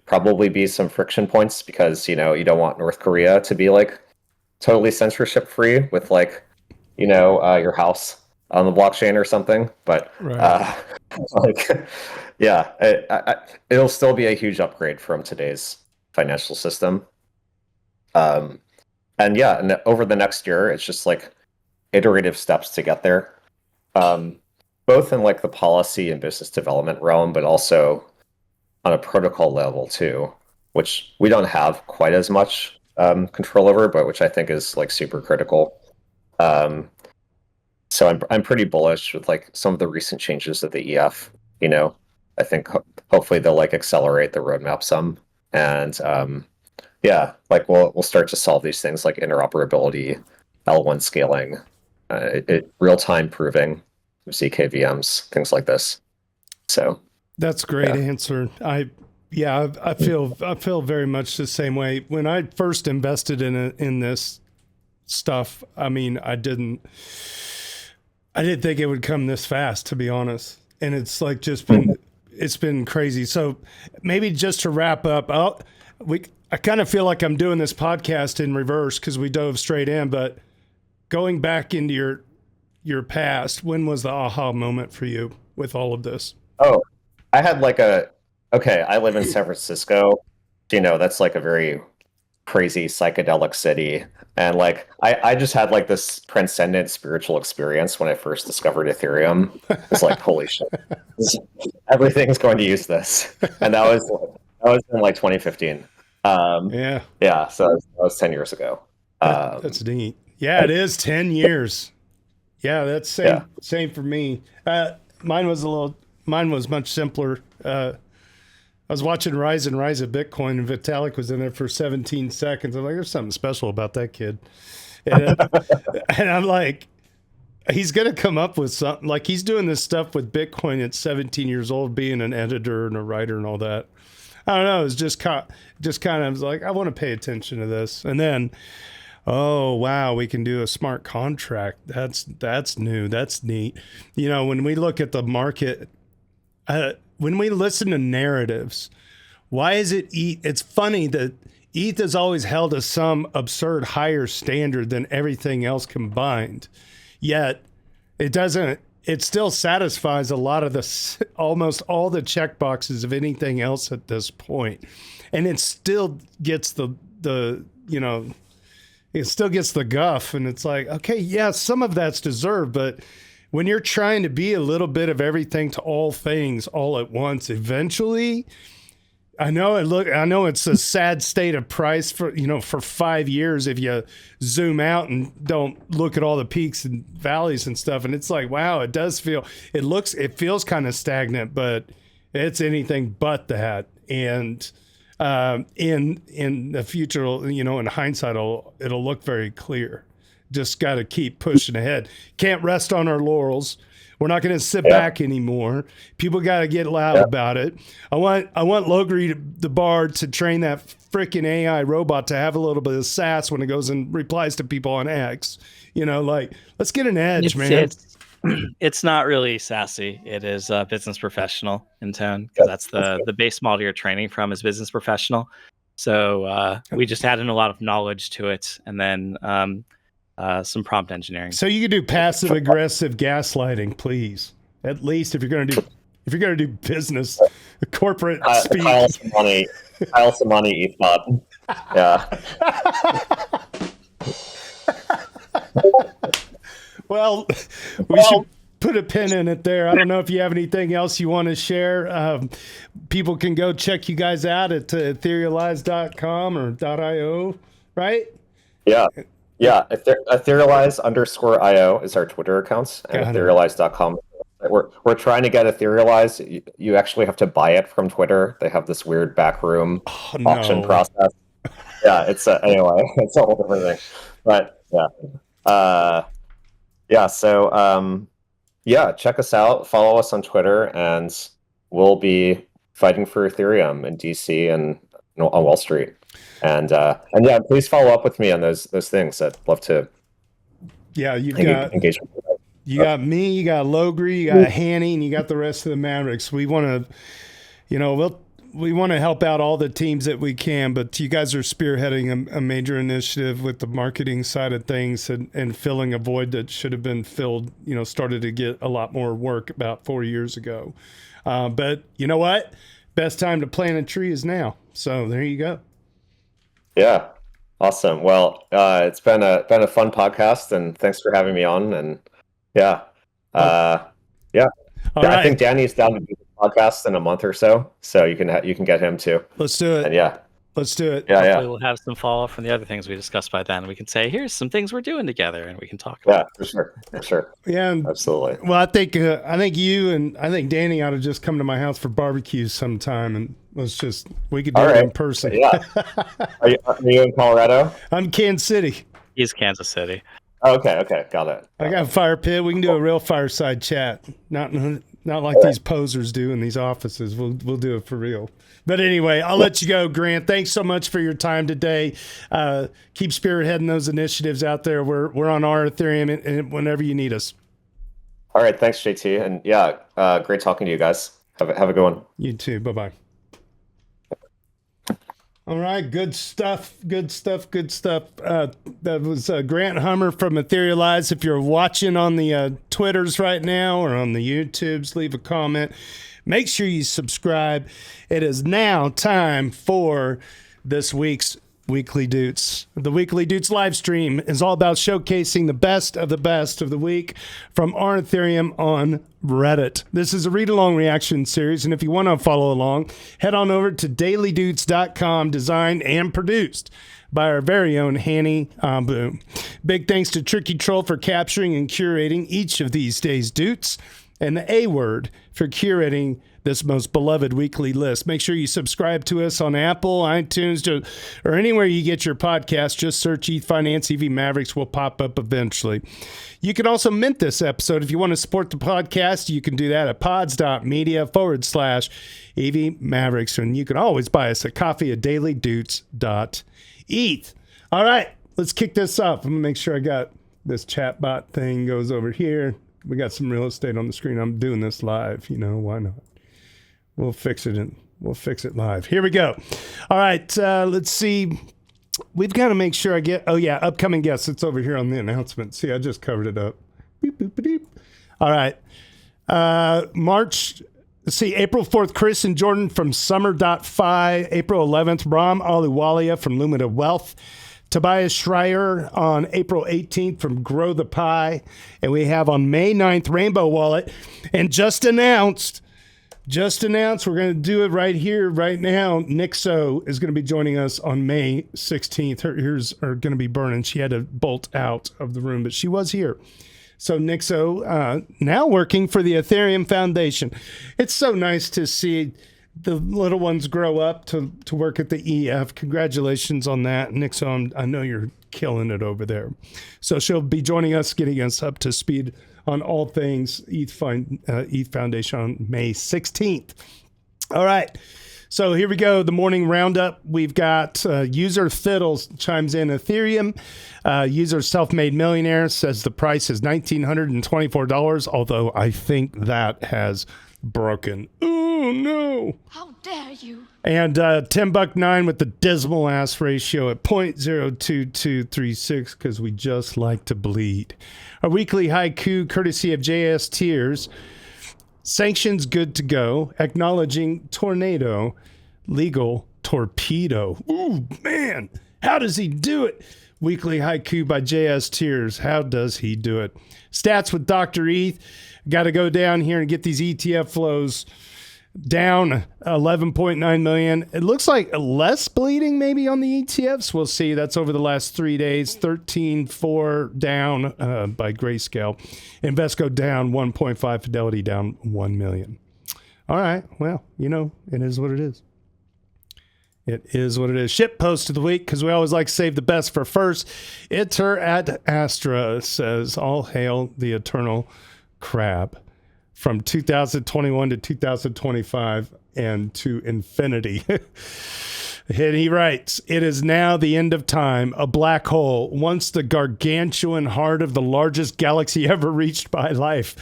Speaker 2: probably be some friction points because you don't want North Korea to be like totally censorship-free with like your house on the blockchain or something. But
Speaker 1: Right.
Speaker 2: it'll still be a huge upgrade from today's financial system. And over the next year, it's just like iterative steps to get there, both in like the policy and business development realm, but also on a protocol level too, which we don't have quite as much control over, but which I think is like super critical. So I'm pretty bullish with like some of the recent changes of the EF. I think hopefully they'll like accelerate the roadmap some, and like we'll start to solve these things like interoperability, L1 scaling, real-time proving, zkVMs, things like this. So
Speaker 1: that's a great answer. I feel very much the same way. When I first invested in this stuff, I mean, I didn't think it would come this fast, to be honest. And it's like it's been crazy. So maybe just to wrap up, I kind of feel like I'm doing this podcast in reverse because we dove straight in, but going back into your past, when was the aha moment for you with all of this?
Speaker 2: Oh, I had like I live in San Francisco. That's like a very crazy psychedelic city. And like, I just had like this transcendent spiritual experience when I first discovered Ethereum. It's like, holy shit, everything's going to use this. And that was in like 2015. So that was 10 years ago.
Speaker 1: That's neat. Yeah, it is 10 years. Yeah, that's same for me. Mine was much simpler. I was watching Rise of Bitcoin, and Vitalik was in there for 17 seconds. I'm like, there's something special about that kid. And I'm like, he's going to come up with something. Like, he's doing this stuff with Bitcoin at 17 years old, being an editor and a writer and all that. I don't know. It's just kind of, I was like, I want to pay attention to this. And then, oh, wow, we can do a smart contract. That's new. That's neat. When we look at the market, when we listen to narratives, why is it ETH? It's funny that ETH has always held to some absurd higher standard than everything else combined. Yet it doesn't. It still satisfies a lot of almost all the check boxes of anything else at this point. And it still gets it still gets the guff. And it's like, okay, yeah, some of that's deserved, but when you're trying to be a little bit of everything to all things all at once, eventually, I know it's a sad state of price for 5 years if you zoom out and don't look at all the peaks and valleys and stuff. And it's like, wow, it feels kind of stagnant, but it's anything but that. And in the future, in hindsight, it'll look very clear. Just got to keep pushing ahead. Can't rest on our laurels. We're not going to sit back anymore. People got to get loud about it. I want Logri the Bard to train that freaking AI robot to have a little bit of sass when it goes and replies to people on X. Let's get an edge, man.
Speaker 4: It's not really sassy. It is business professional in tone, because that's the base model you're training from is business professional. So we just add in a lot of knowledge to it, and then some prompt engineering.
Speaker 1: So you can do passive aggressive gaslighting, please. At least if you're going to do business, corporate speak.
Speaker 2: Kyle some money, ETH. Yeah.
Speaker 1: Well, put a pin in it there. I don't know if you have anything else you want to share. People can go check you guys out at etherealize.com or .io, right?
Speaker 2: Yeah. Etherealize_IO is our Twitter accounts, and Etherealize.com. We're trying to get Etherealize. You actually have to buy it from Twitter. They have this weird backroom auction process. Yeah, it's anyway, it's a whole different thing. But so check us out, follow us on Twitter, and we'll be fighting for Ethereum in DC and on Wall Street. And please follow up with me on those things. I'd love to.
Speaker 1: Yeah,
Speaker 2: engage.
Speaker 1: You got me, you got Logri, you got Hanny, and you got the rest of the Mavericks. We want to, we want to help out all the teams that we can, but you guys are spearheading a major initiative with the marketing side of things and filling a void that should have been filled, started to get a lot more work about 4 years ago. But you know what? Best time to plant a tree is now. So there you go. Yeah.
Speaker 2: Awesome. Well, it's been a fun podcast, and thanks for having me on. And I think Danny's down to do the podcast in a month or so you can get him too.
Speaker 1: Let's do it.
Speaker 2: And
Speaker 1: let's do it.
Speaker 4: Hopefully we'll have some follow up from the other things we discussed by then. We can say, here's some things we're doing together, and we can talk about
Speaker 2: it. For sure.
Speaker 1: Yeah,
Speaker 2: absolutely.
Speaker 1: Well, I think you and I think Danny ought to just come to my house for barbecues sometime, and we could do it in person.
Speaker 2: Yeah. Are you in Colorado?
Speaker 1: I'm Kansas City.
Speaker 4: He's Kansas City.
Speaker 2: Oh, okay, got it.
Speaker 1: I got a fire pit. We can do a real fireside chat. Not like these posers do in these offices. We'll do it for real. But anyway, I'll let you go, Grant. Thanks so much for your time today. Keep spearheading those initiatives out there. We're on our Ethereum and whenever you need us.
Speaker 2: All right, thanks, JT. And great talking to you guys. Have a good one.
Speaker 1: You too. Bye-bye. All right, good stuff. That was Grant Hummer from Etherealize. If you're watching on the Twitters right now or on the YouTubes, leave a comment. Make sure you subscribe. It is now time for this week's Weekly Doots. The Weekly Doots live stream is all about showcasing the best of the week from our Ethereum on Reddit. This is a read-along reaction series, and if you want to follow along, head on over to dailydoots.com, designed and produced by our very own Hanny Boom. Big thanks to Tricky Troll for capturing and curating each of these days' Doots, and the A Word for curating this most beloved weekly list. Make sure you subscribe to us on Apple, iTunes, or anywhere you get your podcast. Just search Ethfinance EV Mavericks will pop up eventually. You can also mint this episode. If you want to support the podcast, you can do that at pods.media/EV Mavericks. And you can always buy us a coffee at dailydoots.eth. All right, let's kick this off. I'm going to make sure I got this chatbot thing goes over here. We got some real estate on the screen. I'm doing this live. Why not? We'll fix it live. Here we go. All right, let's see. We've got to make sure I get, upcoming guests. It's over here on the announcement. See, I just covered it up. Beep, boop, beep. All right. April 4th, Chris and Jordan from Summer.fi. April 11th, Ram Aliwalia from Lumina Wealth. Tobias Schreier on April 18th from Grow the Pie. And we have on May 9th, Rainbow Wallet. And just announced, we're going to do it right here, right now. Nixo is going to be joining us on May 16th. Her ears are going to be burning. She had to bolt out of the room, but she was here. So Nixo, now working for the Ethereum Foundation. It's so nice to see the little ones grow up to work at the EF. Congratulations on that, Nixo. I know you're killing it over there. So she'll be joining us, getting us up to speed on all things ETH Foundation on May 16th. All right. So here we go. The morning roundup. We've got user Fiddles chimes in Ethereum. User Self-Made Millionaire says the price is $1,924, although I think that has broken. Oh, no.
Speaker 3: How dare you?
Speaker 1: And $10.9 with the dismal ass ratio at 0.02236 because we just like to bleed. Our weekly haiku, courtesy of JS Tears. Sanctions good to go. Acknowledging tornado. Legal torpedo. Ooh, man. How does he do it? Weekly Haiku by J.S. Tears. How does he do it? Stats with Dr. ETH. Got to go down here and get these ETF flows down 11.9 million. It looks like less bleeding maybe on the ETFs. We'll see. That's over the last 3 days. 13.4 down by Grayscale. Invesco down 1.5. Fidelity down 1 million. All right. Well, it is what it is. It is what it is. Ship post of the week, because we always like to save the best for first. Iter ad Astra says, all hail the eternal crab. From 2021 to 2025 and to infinity. And he writes, it is now the end of time. A black hole, once the gargantuan heart of the largest galaxy ever reached by life,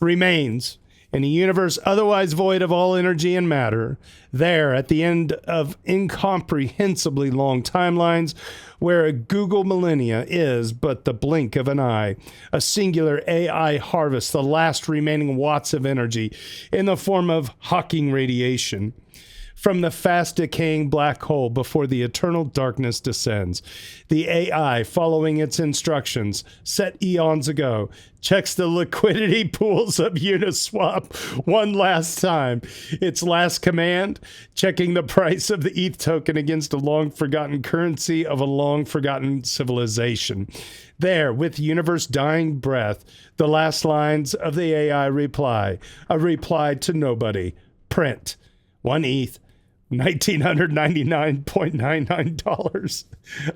Speaker 1: remains in a universe otherwise void of all energy and matter, there at the end of incomprehensibly long timelines, where a Google millennia is but the blink of an eye, a singular AI harvests the last remaining watts of energy in the form of Hawking radiation from the fast decaying black hole before the eternal darkness descends. The AI, following its instructions set eons ago, checks the liquidity pools of Uniswap one last time. Its last command, checking the price of the ETH token against a long-forgotten currency of a long-forgotten civilization. There, with universe dying breath, the last lines of the AI reply, a reply to nobody. Print. 1 ETH. $1,999.99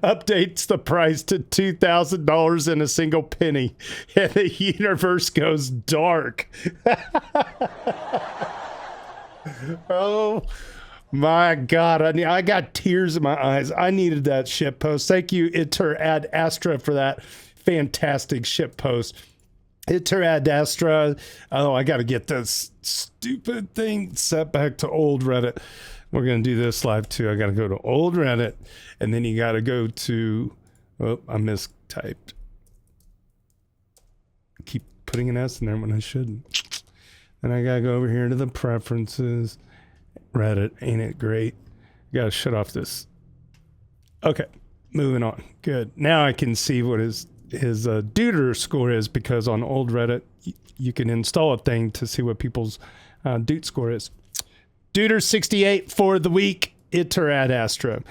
Speaker 1: updates the price to $2,000 in a single penny, and the universe goes dark. Oh my God. I got tears in my eyes. I needed that ship post. Thank you, Iter ad Astra, for that fantastic ship post. Iter ad Astra. Oh, I got to get this stupid thing set back to old Reddit. We're going to do this live too. I got to go to old Reddit, and then you got to go to, oh, I mistyped. Keep putting an S in there when I shouldn't. And I got to go over here to the preferences. Reddit, ain't it great? Got to shut off this. Okay, moving on. Good. Now I can see what his Deuter score is, because on old Reddit, you can install a thing to see what people's Doot score is. Deuter 68 for the week. Iter ad Astra.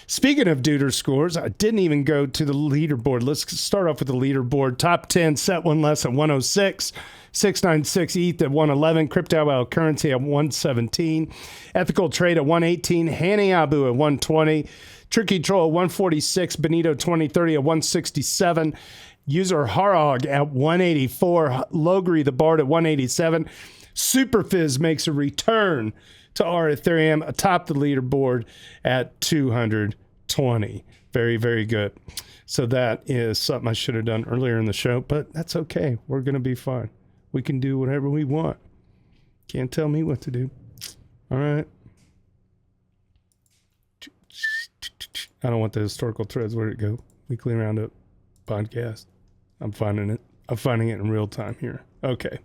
Speaker 1: Speaking of Deuter scores, I didn't even go to the leaderboard. Let's start off with the leaderboard. Top 10, set one less at 106. 696 ETH at 111. Crypto Wild Currency at 117. Ethical Trade at 118. Hanny Abu at 120. Tricky Troll at 146. Benito 2030 at 167. User Harog at 184. Logri the Bard at 187. Superfizz makes a return to our Ethereum atop the leaderboard at 220. Very, very good. So that is something I should have done earlier in the show, but that's okay. We're going to be fine. We can do whatever we want. Can't tell me what to do. All right. I don't want the historical threads. Where'd it go? Weekly Roundup podcast. I'm finding it in real time here. Okay.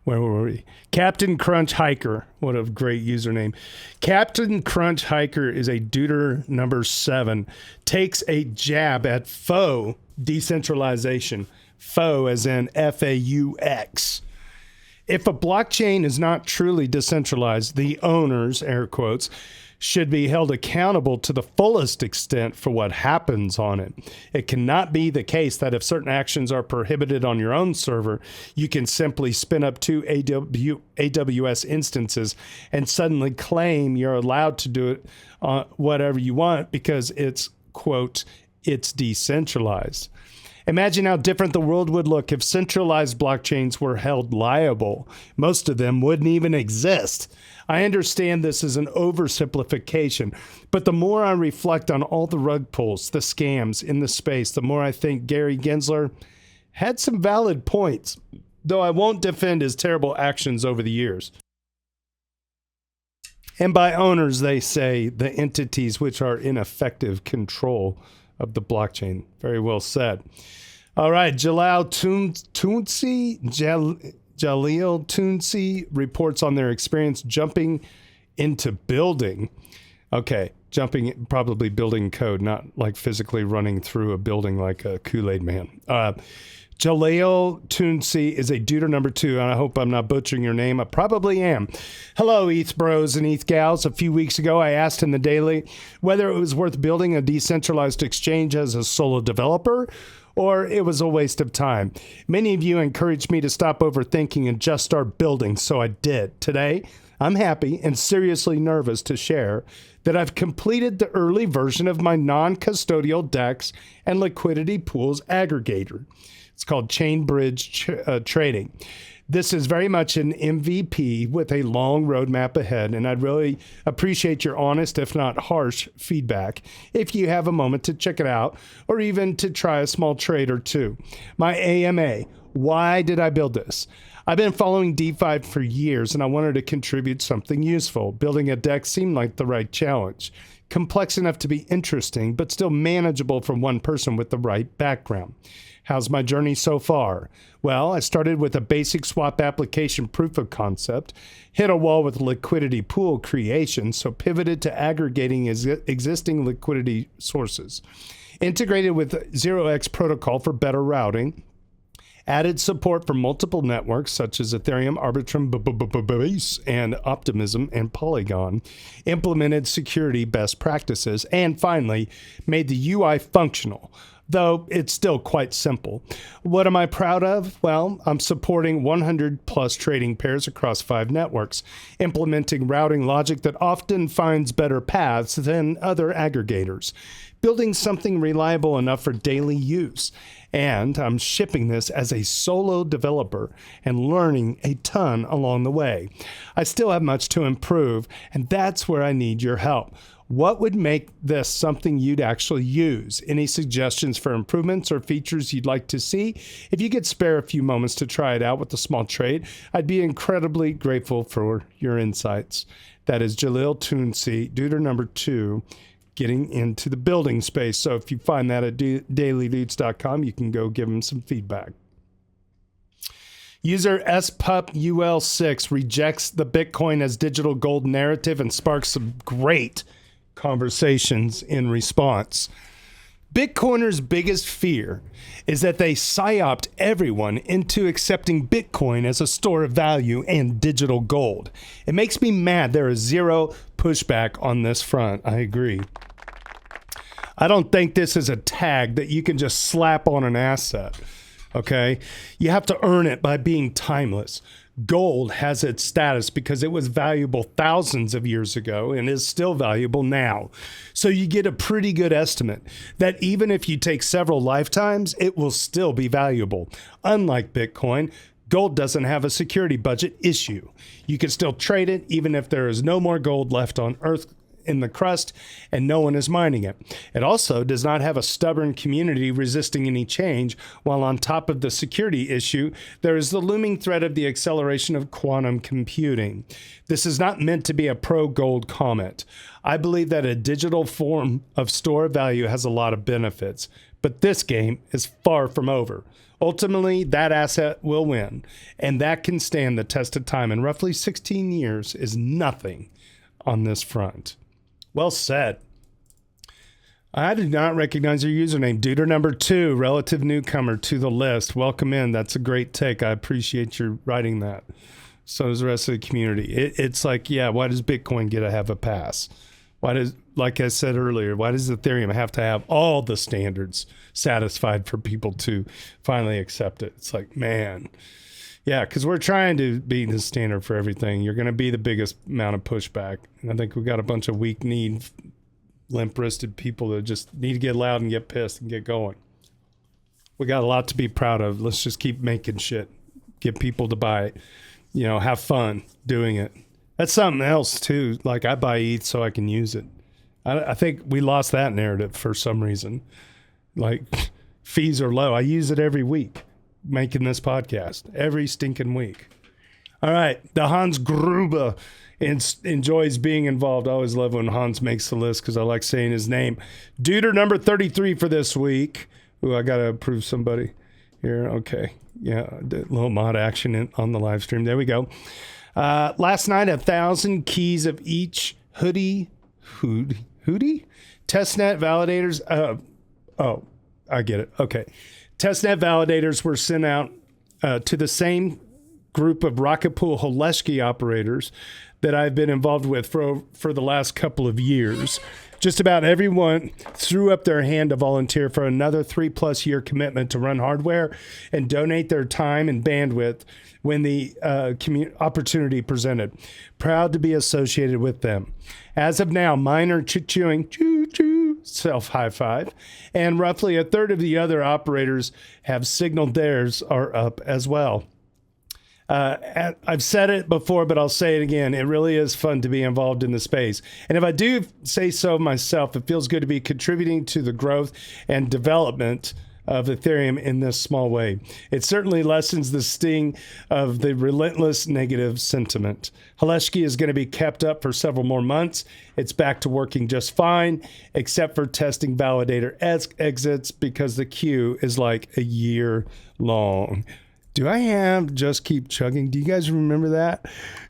Speaker 1: Where were we? Captain Crunch Hiker. What a great username. Captain Crunch Hiker is a Deuter number 7. Takes a jab at faux decentralization. Faux as in F-A-U-X. If a blockchain is not truly decentralized, the owners, air quotes, should be held accountable to the fullest extent for what happens on it. It cannot be the case that if certain actions are prohibited on your own server, you can simply spin up 2 AWS instances and suddenly claim you're allowed to do it whatever you want because it's, quote, it's decentralized. Imagine how different the world would look if centralized blockchains were held liable. Most of them wouldn't even exist. I understand this is an oversimplification, but the more I reflect on all the rug pulls, the scams in the space, the more I think Gary Gensler had some valid points, though I won't defend his terrible actions over the years. And by owners, they say the entities which are in effective control of the blockchain. Very well said. All right, Jalil Toonsey reports on their experience jumping into building Okay, jumping, probably building code, not like physically running through a building like a Kool-Aid man. Jaleel Toonsey is a duder number 2, and I hope I'm not butchering your name. I probably am. Hello, ETH bros and ETH gals. A few weeks ago, I asked in the daily whether it was worth building a decentralized exchange as a solo developer, or it was a waste of time. Many of you encouraged me to stop overthinking and just start building, so I did. Today, I'm happy and seriously nervous to share that I've completed the early version of my non-custodial DEX and liquidity pools aggregator. It's called Chain Bridge Trading. This is very much an MVP with a long roadmap ahead, and I'd really appreciate your honest, if not harsh, feedback if you have a moment to check it out or even to try a small trade or two. My AMA, why did I build this? I've been following DeFi for years, and I wanted to contribute something useful. Building a deck seemed like the right challenge. Complex enough to be interesting, but still manageable for one person with the right background. How's my journey so far? Well, I started with a basic swap application proof of concept, hit a wall with liquidity pool creation, so pivoted to aggregating existing liquidity sources. Integrated with 0x protocol for better routing, added support for multiple networks such as Ethereum, Arbitrum, Base, and Optimism, and Polygon, implemented security best practices, and finally made the UI functional, though it's still quite simple. What am I proud of? Well, I'm supporting 100 plus trading pairs across 5 networks, implementing routing logic that often finds better paths than other aggregators, building something reliable enough for daily use. And I'm shipping this as a solo developer and learning a ton along the way. I still have much to improve, and that's where I need your help. What would make this something you'd actually use? Any suggestions for improvements or features you'd like to see? If you could spare a few moments to try it out with a small trade, I'd be incredibly grateful for your insights. That is Jaleel Toonsey, duder number 2, getting into the building space. So if you find that at dailydoots.com, you can go give them some feedback. User SPUPUL6 rejects the Bitcoin as digital gold narrative and sparks some great conversations in response. Bitcoiners' biggest fear is that they psyoped everyone into accepting Bitcoin as a store of value and digital gold. It makes me mad there is zero pushback on this front. I agree. I don't think this is a tag that you can just slap on an asset, okay? You have to earn it by being timeless. Gold has its status because it was valuable thousands of years ago and is still valuable now. So you get a pretty good estimate that even if you take several lifetimes, it will still be valuable. Unlike Bitcoin, gold doesn't have a security budget issue. You can still trade it even if there is no more gold left on Earth in the crust and no one is mining it. It also does not have a stubborn community resisting any change, while on top of the security issue, there is the looming threat of the acceleration of quantum computing. This is not meant to be a pro-gold comment. I believe that a digital form of store of value has a lot of benefits, but this game is far from over. Ultimately, that asset will win, and that can stand the test of time, and roughly 16 years is nothing on this front. Well said. I did not recognize your username. Duder number 2, relative newcomer to the list. Welcome in. That's a great take. I appreciate your writing that. So does the rest of the community. It's like, yeah, why does Bitcoin get to have a pass? Why does, like I said earlier, why does Ethereum have to have all the standards satisfied for people to finally accept it? It's like, man. Yeah, because we're trying to be the standard for everything. You're going to be the biggest amount of pushback. And I think we've got a bunch of weak-kneed, limp-wristed people that just need to get loud and get pissed and get going. We got a lot to be proud of. Let's just keep making shit. Get people to buy it. You know, have fun doing it. That's something else, too. Like, I buy ETH so I can use it. I think we lost that narrative for some reason. Like, fees are low. I use it every week. Making this podcast every stinking week. All right, the Hans Gruber enjoys being involved. I always love when Hans makes the list because I like saying his name. Duder number 33 for this week. Ooh, I gotta approve somebody here. Okay, yeah, a little mod action on the live stream. There we go. Last night, 1,000 keys of each hoodie Hootie? Testnet validators. Oh, I get it. Okay. Testnet validators were sent out to the same group of rocket pool Holeshki operators that I've been involved with for the last couple of years. Just about everyone threw up their hand to volunteer for another 3+ year commitment to run hardware and donate their time and bandwidth when the opportunity presented. Proud to be associated with them. As of now, mine are chewing, self high five, and roughly a third of the other operators have signaled theirs are up as well. I've said it before, but I'll say it again. It really is fun to be involved in the space. And if I do say so myself, it feels good to be contributing to the growth and development of Ethereum in this small way. It certainly lessens the sting of the relentless negative sentiment. Holeshki is going to be kept up for several more months. It's back to working just fine, except for testing validator exits because the queue is like a year long. Do I have Just Keep Chugging? Do you guys remember that?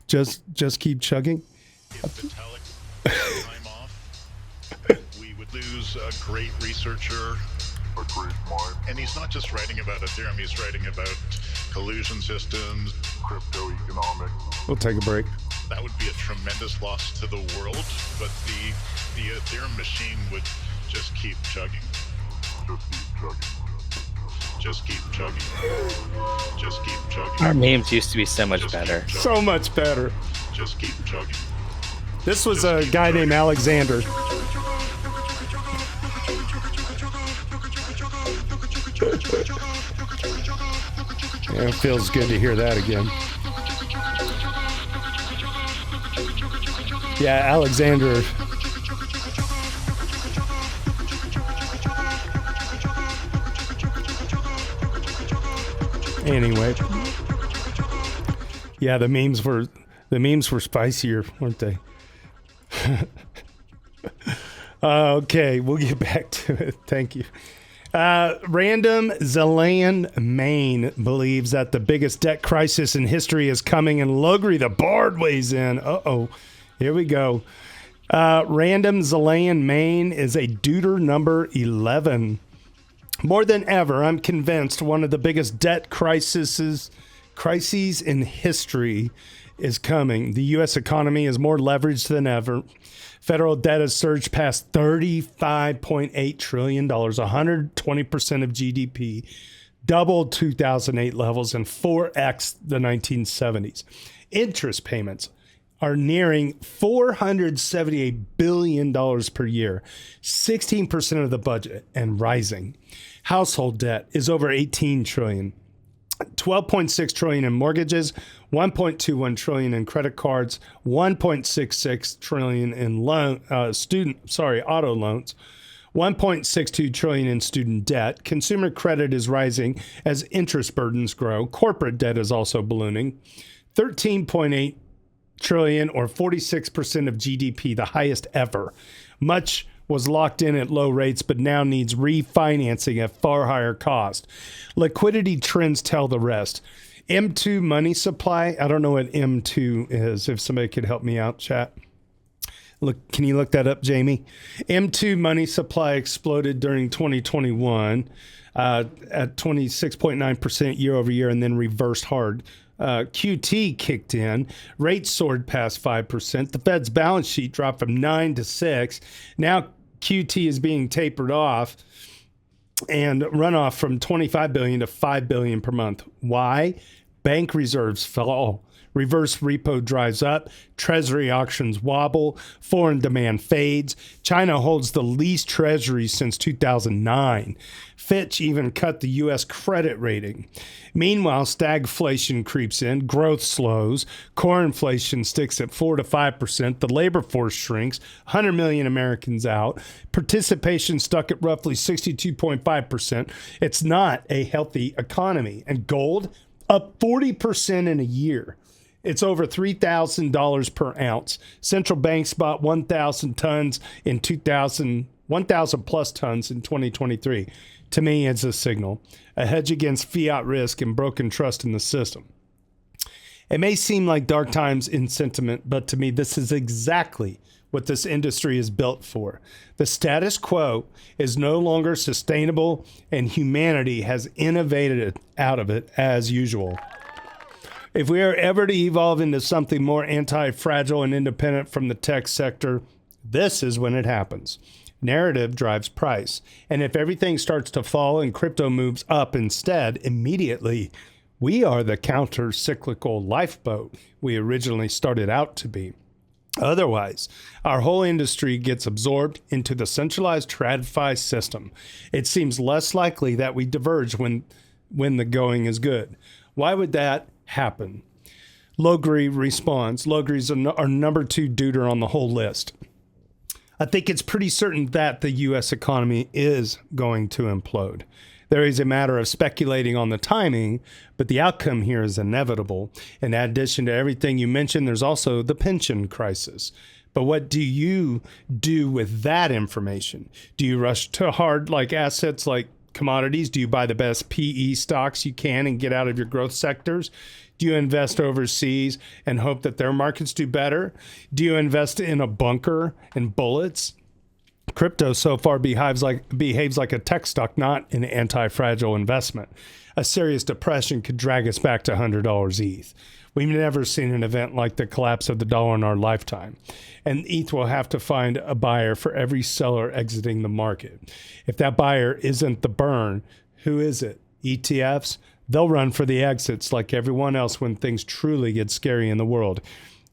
Speaker 1: Just Keep Chugging?
Speaker 3: If Vitalik time off, we would lose a great researcher. A great mind. And he's not just writing about Ethereum, he's writing about collusion systems, crypto economics.
Speaker 1: We'll take a break.
Speaker 3: That would be a tremendous loss to the world, but the Ethereum machine would just keep chugging. Just keep chugging. Just keep chugging. Just keep chugging.
Speaker 4: Our memes used to be so much better.
Speaker 1: So much better.
Speaker 3: Just keep chugging.
Speaker 1: This was a guy named Alexander. Yeah, it feels good to hear that again. Yeah, Alexander. Anyway, yeah, the memes were spicier, weren't they? Okay, we'll get back to it. Thank you. Random Zeland, Maine believes that the biggest debt crisis in history is coming, and Logri the Bard weighs in. Here we go. Random Zeland, Maine is a Deuter number 11. More than ever, I'm convinced one of the biggest debt crises in history is coming. The U.S. economy is more leveraged than ever. Federal debt has surged past $35.8 trillion, 120% of GDP, double 2008 levels, and 4x the 1970s. Interest payments are nearing $478 billion per year, 16% of the budget, and rising. Household debt is over $18 trillion. 12.6 trillion in mortgages, 1.21 trillion in credit cards, 1.66 trillion in auto loans, 1.62 trillion in student debt. Consumer credit is rising as interest burdens grow. Corporate debt is also ballooning. 13.8 trillion, or 46% of GDP, the highest ever. Much was locked in at low rates, but now needs refinancing at far higher cost. Liquidity trends tell the rest. M2 money supply, I don't know what M2 is. If somebody could help me out, chat. Look, can you look that up, Jamie? M2 money supply exploded during 2021 at 26.9% year over year, and then reversed hard. QT kicked in. Rates soared past 5%. The Fed's balance sheet dropped from 9 to 6. Now QT is being tapered off and runoff from $25 billion to $5 billion per month. Why? Bank reserves fall. Reverse repo dries up. Treasury auctions wobble. Foreign demand fades. China holds the least treasuries since 2009. Fitch even cut the U.S. credit rating. Meanwhile, stagflation creeps in. Growth slows. Core inflation sticks at 4 to 5%. The labor force shrinks. 100 million Americans out. Participation stuck at roughly 62.5%. It's not a healthy economy. And gold up 40% in a year. It's over $3,000 per ounce. Central banks bought 1,000 tons in 1,000 plus tons in 2023. To me, it's a signal, a hedge against fiat risk and broken trust in the system. It may seem like dark times in sentiment, but to me, this is exactly what this industry is built for. The status quo is no longer sustainable, and humanity has innovated out of it as usual. If we are ever to evolve into something more anti-fragile and independent from the tech sector, this is when it happens. Narrative drives price. And if everything starts to fall and crypto moves up instead, immediately, we are the counter-cyclical lifeboat we originally started out to be. Otherwise, our whole industry gets absorbed into the centralized TradFi system. It seems less likely that we diverge when the going is good. Why would that happen? Logri responds. Logri's our number 2 duder on the whole list. I think it's pretty certain that the U.S. economy is going to implode. There is a matter of speculating on the timing, but the outcome here is inevitable. In addition to everything you mentioned, there's also the pension crisis. But what do you do with that information? Do you rush to hard like assets like commodities? Do you buy the best PE stocks you can and get out of your growth sectors? Do you invest overseas and hope that their markets do better? Do you invest in a bunker and bullets? Crypto so far behaves like a tech stock, not an anti-fragile investment. A serious depression could drag us back to $100 ETH. We've never seen an event like the collapse of the dollar in our lifetime. And ETH will have to find a buyer for every seller exiting the market. If that buyer isn't the burn, who is it? ETFs? They'll run for the exits like everyone else when things truly get scary in the world.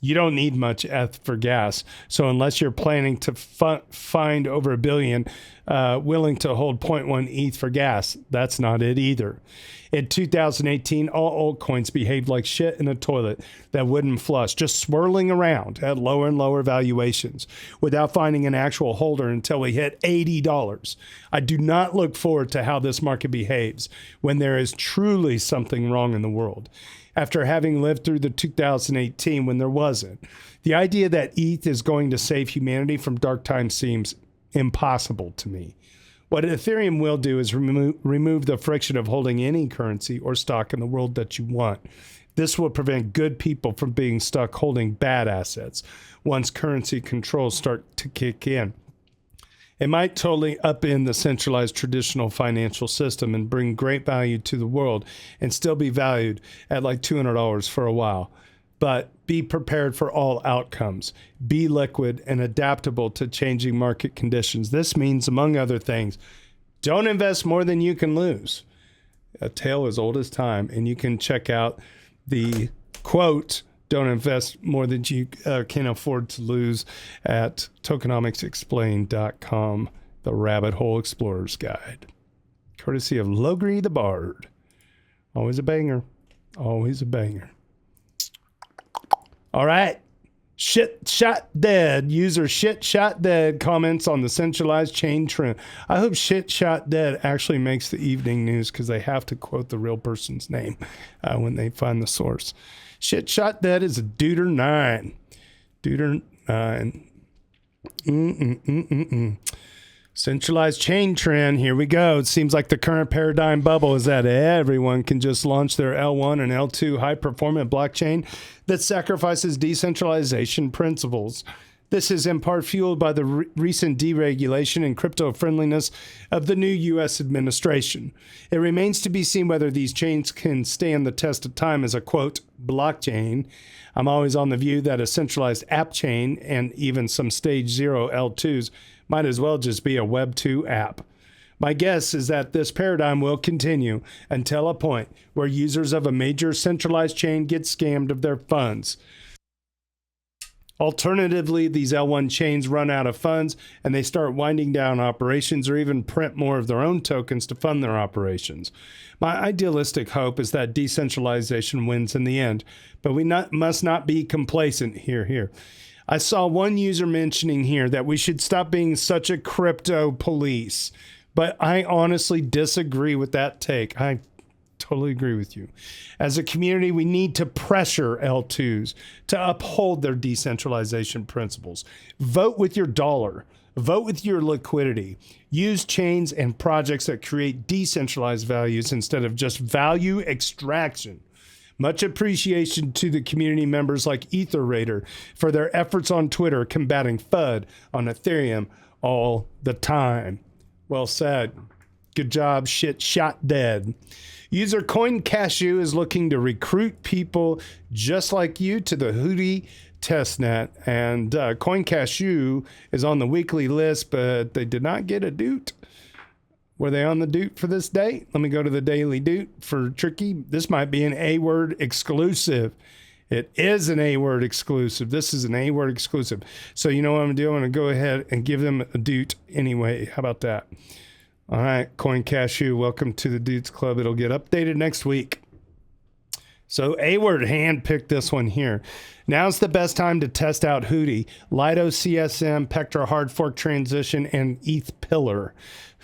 Speaker 1: You don't need much ETH for gas. So unless you're planning to find over $1 billion willing to hold 0.1 ETH for gas, that's not it either. In 2018, all altcoins behaved like shit in a toilet that wouldn't flush, just swirling around at lower and lower valuations without finding an actual holder until we hit $80. I do not look forward to how this market behaves when there is truly something wrong in the world. After having lived through the 2018 when there wasn't, the idea that ETH is going to save humanity from dark times seems impossible to me. What Ethereum will do is remove the friction of holding any currency or stock in the world that you want. This will prevent good people from being stuck holding bad assets once currency controls start to kick in. It might totally upend the centralized traditional financial system and bring great value to the world and still be valued at like $200 for a while. But be prepared for all outcomes. Be liquid and adaptable to changing market conditions. This means, among other things, don't invest more than you can lose. A tale as old as time. And you can check out the quote, don't invest more than you can afford to lose at tokenomicsexplained.com, the Rabbit Hole Explorer's Guide. Courtesy of Logri the Bard. Always a banger. Always a banger. All right. Shit Shot Dead. User Shit Shot Dead comments on the centralized chain trend. I hope Shit Shot Dead actually makes the evening news because they have to quote the real person's name when they find the source. Shit Shot Dead is a Duder 9. Duder 9. Centralized chain trend. Here we go. It seems like the current paradigm bubble is that everyone can just launch their L1 and L2 high-performant blockchain that sacrifices decentralization principles. This is in part fueled by the recent deregulation and crypto-friendliness of the new U.S. administration. It remains to be seen whether these chains can stand the test of time as a, quote, blockchain. I'm always on the view that a centralized app chain and even some stage 0 L2s might as well just be a Web 2 app. My guess is that this paradigm will continue until a point where users of a major centralized chain get scammed of their funds. Alternatively, these L1 chains run out of funds and they start winding down operations or even print more of their own tokens to fund their operations. My idealistic hope is that decentralization wins in the end, but we must not be complacent. Here. I saw one user mentioning here that we should stop being such a crypto police, but I honestly disagree with that take. I totally agree with you. As a community, we need to pressure L2s to uphold their decentralization principles. Vote with your dollar. Vote with your liquidity. Use chains and projects that create decentralized values instead of just value extraction. Much appreciation to the community members like EtherRaider for their efforts on Twitter combating FUD on Ethereum all the time. Well said. Good job, shit shot dead. User CoinCashew is looking to recruit people just like you to the Hootie testnet. And CoinCashew is on the weekly list, but they did not get a doot. Were they on the doot for this day? Let me go to the daily doot for Tricky. This might be an A-word exclusive. It is an A-word exclusive. This is an A-word exclusive. So you know what I'm going to do? I'm going to go ahead and give them a doot anyway. How about that? All right, CoinCashew, welcome to the Dudes Club. It'll get updated next week. So A-word handpicked this one here. Now's the best time to test out Hootie, Lido CSM, Pectra Hard Fork Transition, and ETH Pillar.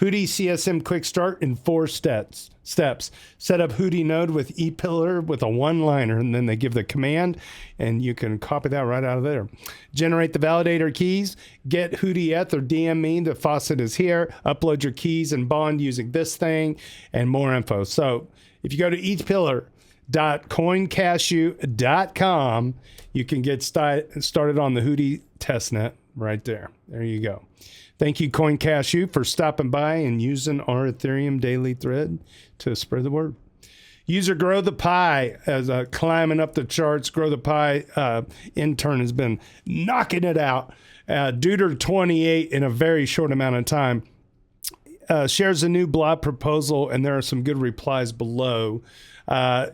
Speaker 1: Hootie CSM Quick Start in 4 steps. Set up Hootie node with ePillar with a one-liner, and then they give the command, and you can copy that right out of there. Generate the validator keys, get Hootie ETH or DM me, the faucet is here, upload your keys and bond using this thing, and more info. So if you go to eThPillar.coincashew.com, you can get started on the Hootie testnet right there. There you go. Thank you, CoinCashew, for stopping by and using our Ethereum daily thread to spread the word. User Grow the Pie as climbing up the charts. Grow the Pie intern has been knocking it out. Duder 28 in a very short amount of time. Shares a new blog proposal, and there are some good replies below.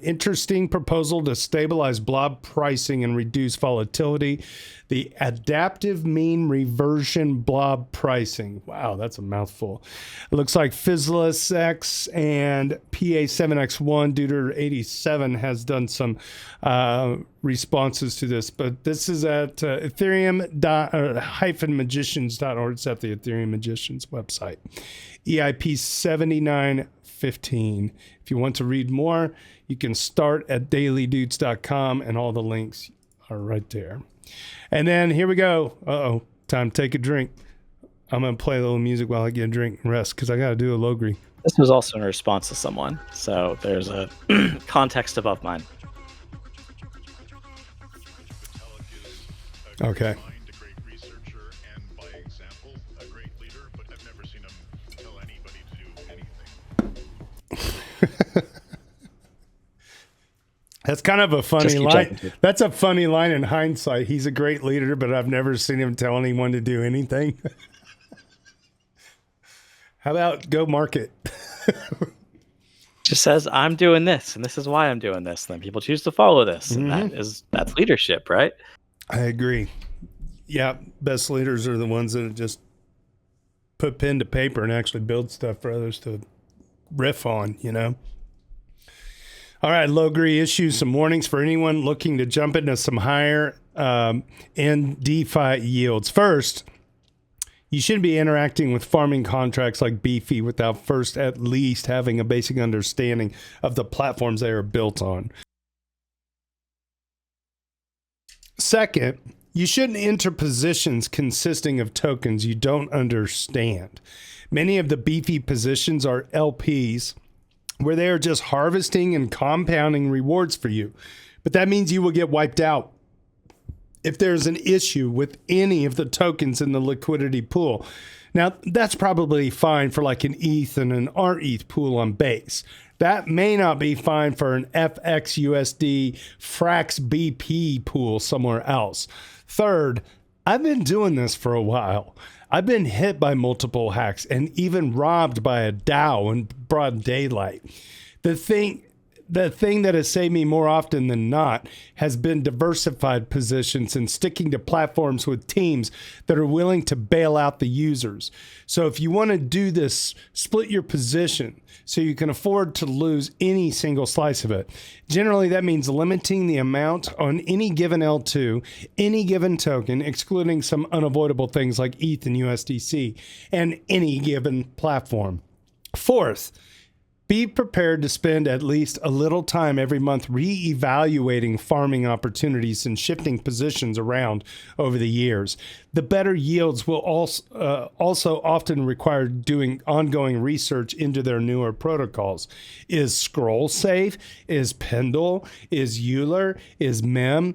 Speaker 1: Interesting proposal to stabilize blob pricing and reduce volatility. The adaptive mean reversion blob pricing. Wow, that's a mouthful. It looks like Fizzless X and PA7X1 Duder 87 has done some responses to this, but this is at Ethereum-magicians.org. It's at the Ethereum Magicians website. EIP 7915. If you want to read more, you can start at dailydoots.com, and all the links are right there. And then here we go. Uh-oh, time to take a drink. I'm going to play a little music while I get a drink and rest because I got to do a Logri.
Speaker 4: This was also in response to someone, so there's a context above mine.
Speaker 1: Okay.
Speaker 3: A great researcher and, by example, a great leader, but I've never seen him tell anybody to do anything.
Speaker 1: That's kind of a funny line. That's a funny line in hindsight. He's a great leader, but I've never seen him tell anyone to do anything. How about go market?
Speaker 4: Just says, I'm doing this, and this is why I'm doing this. And then people choose to follow this. And that's leadership, right?
Speaker 1: I agree. Yeah, best leaders are the ones that just put pen to paper and actually build stuff for others to riff on, you know? All right, Logri issues some warnings for anyone looking to jump into some higher end DeFi yields. First, you shouldn't be interacting with farming contracts like Beefy without first at least having a basic understanding of the platforms they are built on. Second, you shouldn't enter positions consisting of tokens you don't understand. Many of the Beefy positions are LPs, where they are just harvesting and compounding rewards for you. But that means you will get wiped out if there's an issue with any of the tokens in the liquidity pool. Now, that's probably fine for like an ETH and an RETH pool on base. That may not be fine for an FXUSD Frax BP pool somewhere else. Third, I've been doing this for a while. I've been hit by multiple hacks and even robbed by a DAO in broad daylight. The thing that has saved me more often than not has been diversified positions and sticking to platforms with teams that are willing to bail out the users. So if you want to do this, split your position so you can afford to lose any single slice of it. Generally, that means limiting the amount on any given L2, any given token, excluding some unavoidable things like ETH and USDC, and any given platform. Fourth, Be prepared to spend at least a little time every month re-evaluating farming opportunities and shifting positions around over the years. The better yields will also often require doing ongoing research into their newer protocols. Is Scroll safe? Is Pendle? Is Euler? Is Mem?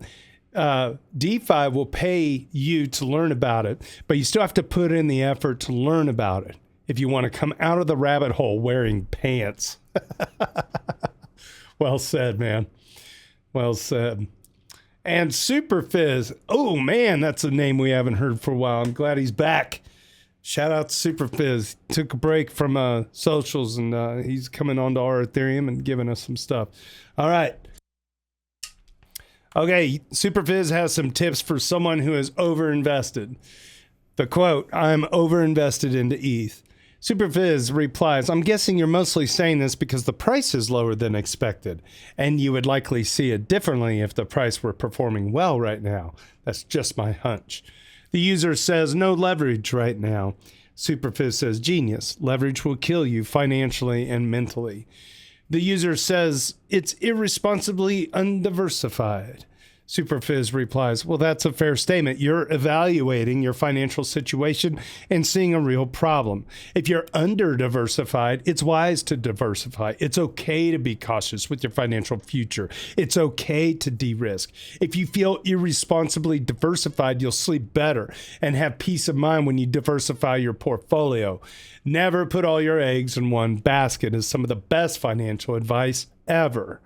Speaker 1: DeFi will pay you to learn about it, but you still have to put in the effort to learn about it if you want to come out of the rabbit hole wearing pants. Well said, man. Well said. And Super Fizz. Oh, man, that's a name we haven't heard for a while. I'm glad he's back. Shout out to Super Fizz. Took a break from socials, and he's coming onto our Ethereum and giving us some stuff. All right. Okay, Super Fizz has some tips for someone who is overinvested. The quote, I'm overinvested into ETH. Super Fizz replies, I'm guessing you're mostly saying this because the price is lower than expected, and you would likely see it differently if the price were performing well right now. That's just my hunch. The user says, no leverage right now. Super Fizz says, genius. Leverage will kill you financially and mentally. The user says, it's irresponsibly undiversified. Super Fizz replies, well, that's a fair statement. You're evaluating your financial situation and seeing a real problem. If you're under-diversified, it's wise to diversify. It's okay to be cautious with your financial future. It's okay to de-risk. If you feel irresponsibly diversified, you'll sleep better and have peace of mind when you diversify your portfolio. Never put all your eggs in one basket is some of the best financial advice ever.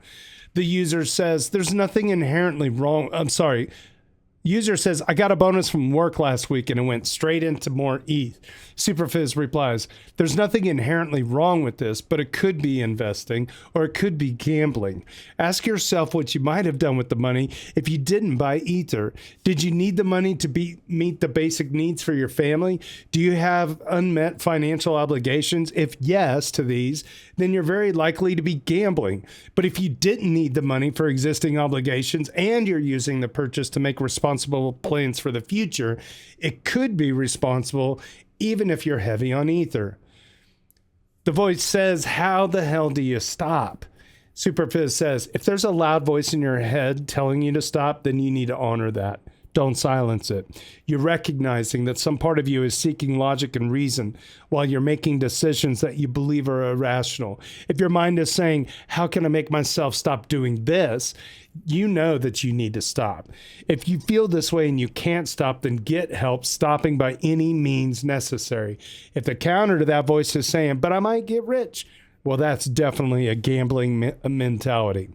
Speaker 1: The user says, there's nothing inherently wrong. User says, I got a bonus from work last week and it went straight into more ETH. Super Fizz replies, there's nothing inherently wrong with this, but it could be investing or it could be gambling. Ask yourself what you might have done with the money if you didn't buy Ether. Did you need the money to meet the basic needs for your family? Do you have unmet financial obligations? If yes to these, then you're very likely to be gambling. But if you didn't need the money for existing obligations and you're using the purchase to make responsible plans for the future, it could be responsible even if you're heavy on Ether. The voice says, how the hell do you stop? Super Fizz says, if there's a loud voice in your head telling you to stop, then you need to honor that. Don't silence it. You're recognizing that some part of you is seeking logic and reason while you're making decisions that you believe are irrational. If your mind is saying, how can I make myself stop doing this? You know that you need to stop. If you feel this way and you can't stop, then get help stopping by any means necessary. If the counter to that voice is saying, but I might get rich, well, that's definitely a gambling mentality.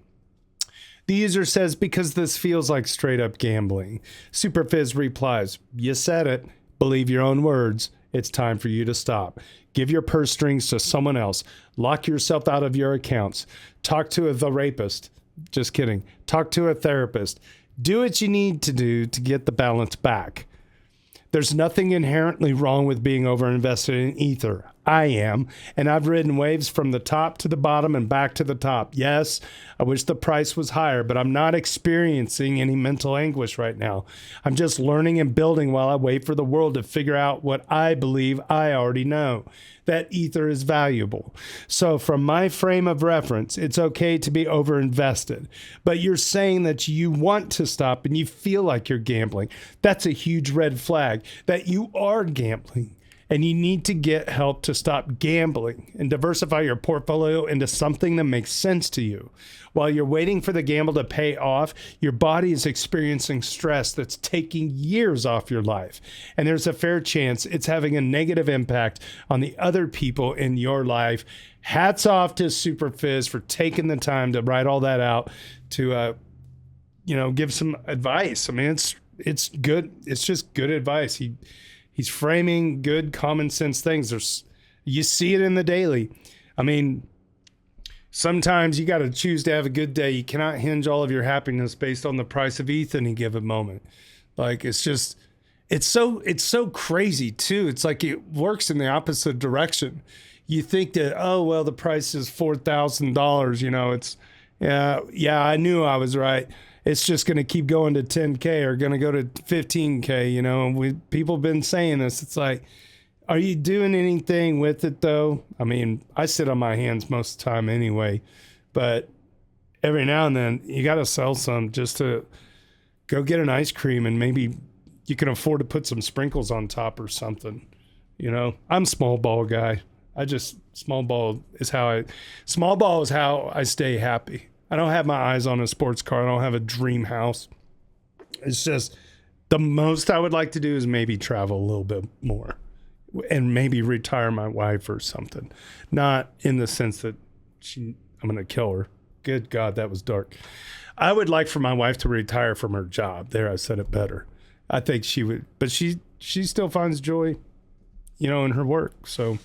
Speaker 1: The user says, because this feels like straight up gambling. Super Fizz replies, you said it. Believe your own words. It's time for you to stop. Give your purse strings to someone else. Lock yourself out of your accounts. Talk to the rapist. Just kidding. Talk to a therapist. Do what you need to do to get the balance back. There's nothing inherently wrong with being overinvested in Ether. I am, and I've ridden waves from the top to the bottom and back to the top. Yes, I wish the price was higher, but I'm not experiencing any mental anguish right now. I'm just learning and building while I wait for the world to figure out what I believe I already know, that Ether is valuable. So from my frame of reference, it's okay to be overinvested. But you're saying that you want to stop and you feel like you're gambling. That's a huge red flag that you are gambling. And you need to get help to stop gambling and diversify your portfolio into something that makes sense to you. While you're waiting for the gamble to pay off, your body is experiencing stress that's taking years off your life. And there's a fair chance it's having a negative impact on the other people in your life. Hats off to Super Fizz for taking the time to write all that out to, give some advice. I mean, it's good. It's just good advice. He's framing good common sense things. You see it in the daily. I mean, sometimes you got to choose to have a good day. You cannot hinge all of your happiness based on the price of ETH in any given moment. Like, it's so crazy too. It's like it works in the opposite direction. You think that, oh, well, the price is $4,000. I knew I was right. It's just going to keep going to 10K or going to go to 15K, and people have been saying this. It's like, Are you doing anything with it though? I mean, I sit on my hands most of the time anyway, but every now and then you got to sell some just to go get an ice cream and maybe you can afford to put some sprinkles on top or something. You know, I'm small ball guy. Small ball is how I stay happy. I don't have my eyes on a sports car. I don't have a dream house. It's just the most I would like to do is maybe travel a little bit more and maybe retire my wife or something. Not in the sense that I'm going to kill her. Good God, that was dark. I would like for my wife to retire from her job. There, I said it better. I think she would, but she still finds joy, you know, in her work. So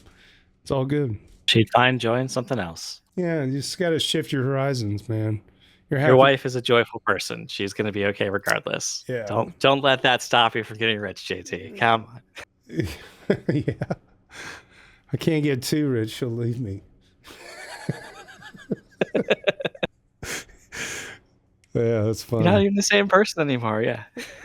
Speaker 1: it's all good.
Speaker 4: She'd find joy in something else.
Speaker 1: Yeah, you just got to shift your horizons, man.
Speaker 4: Your wife is a joyful person. She's going to be okay regardless.
Speaker 1: Yeah.
Speaker 4: Don't let that stop you from getting rich, JT. Come on.
Speaker 1: Yeah. I can't get too rich. She'll leave me. Yeah, that's funny.
Speaker 4: You're not even the same person anymore. Yeah.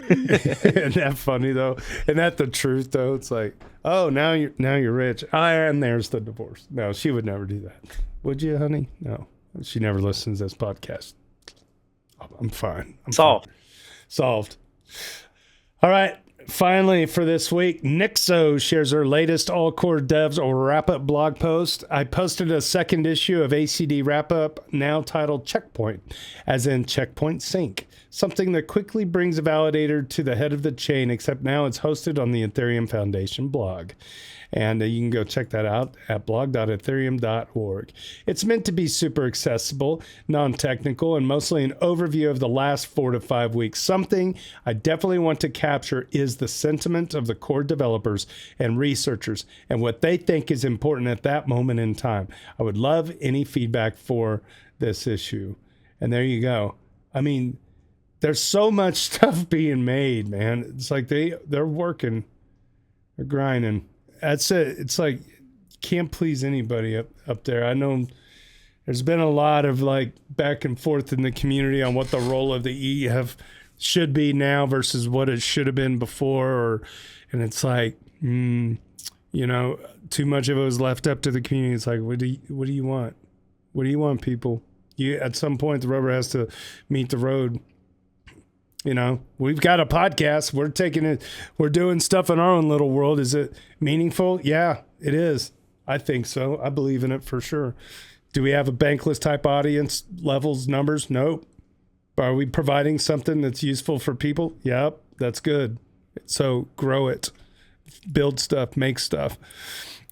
Speaker 1: Isn't that funny though? Isn't that the truth though? It's like, oh, now you're rich. And there's the divorce. No, she would never do that. Would you, honey? No, she never listens to this podcast. I'm fine. Solved. All right. Finally, for this week, Nixo shares her latest All Core Devs wrap-up blog post. I posted a second issue of ACD wrap-up, now titled Checkpoint, as in Checkpoint Sync, something that quickly brings a validator to the head of the chain, except now it's hosted on the Ethereum Foundation blog. And you can go check that out at blog.ethereum.org. It's meant to be super accessible, non-technical, and mostly an overview of the last 4 to 5 weeks. Something I definitely want to capture is the sentiment of the core developers and researchers and what they think is important at that moment in time. I would love any feedback for this issue. And there you go. I mean, there's so much stuff being made, man. It's like they're working, they're grinding. That's it. It's like you can't please anybody up there. I know there's been a lot of like back and forth in the community on what the role of the EF should be now versus what it should have been before, and it's like, you know, too much of it was left up to the community. It's like, what do you want? What do you want, people? At some point the rubber has to meet the road. You know, we've got a podcast. We're taking it. We're doing stuff in our own little world. Is it meaningful? Yeah, it is. I think so. I believe in it for sure. Do we have a bankless type audience levels, numbers? Nope. Are we providing something that's useful for people? Yep, that's good. So grow it, build stuff, make stuff.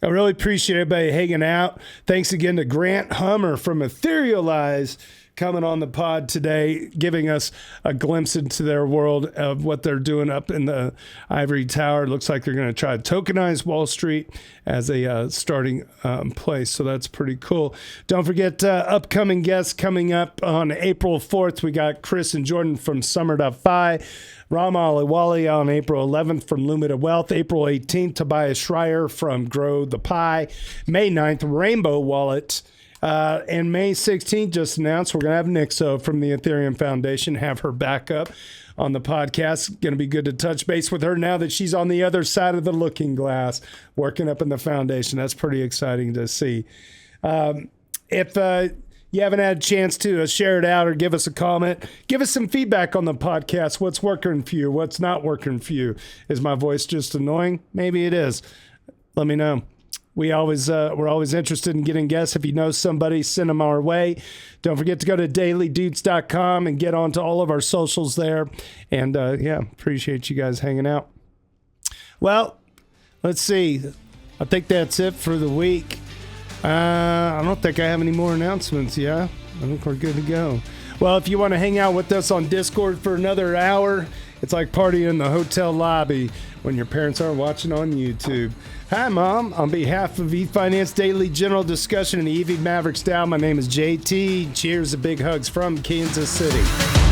Speaker 1: I really appreciate everybody hanging out. Thanks again to Grant Hummer from Etherealize coming on the pod today, giving us a glimpse into their world of what they're doing up in the ivory tower. It looks like they're going to try to tokenize Wall Street as a starting place. So that's pretty cool. Don't forget upcoming guests coming up on April 4th. We got Chris and Jordan from Summer.fi. Rama Aliwali on April 11th from Lumina Wealth. April 18th, Tobias Schreier from Grow the Pie. May 9th, Rainbow Wallet. And May 16th, just announced, we're going to have Nixo from the Ethereum Foundation, have her back up on the podcast. Going to be good to touch base with her now that she's on the other side of the looking glass, working up in the foundation. That's pretty exciting to see. If you haven't had a chance to share it out or give us a comment, give us some feedback on the podcast. What's working for you? What's not working for you? Is my voice just annoying? Maybe it is. Let me know. We're always interested in getting guests. If you know somebody, send them our way. Don't forget to go to dailydoots.com and get onto all of our socials there. And appreciate you guys hanging out. Well, let's see. I think that's it for the week. I don't think I have any more announcements. Yeah, I think we're good to go. Well, if you want to hang out with us on Discord for another hour, it's like partying in the hotel lobby when your parents aren't watching on YouTube. Hi, Mom. On behalf of Ethfinance Daily General Discussion and the EV Mavericks DAO, my name is JT. Cheers and big hugs from Kansas City.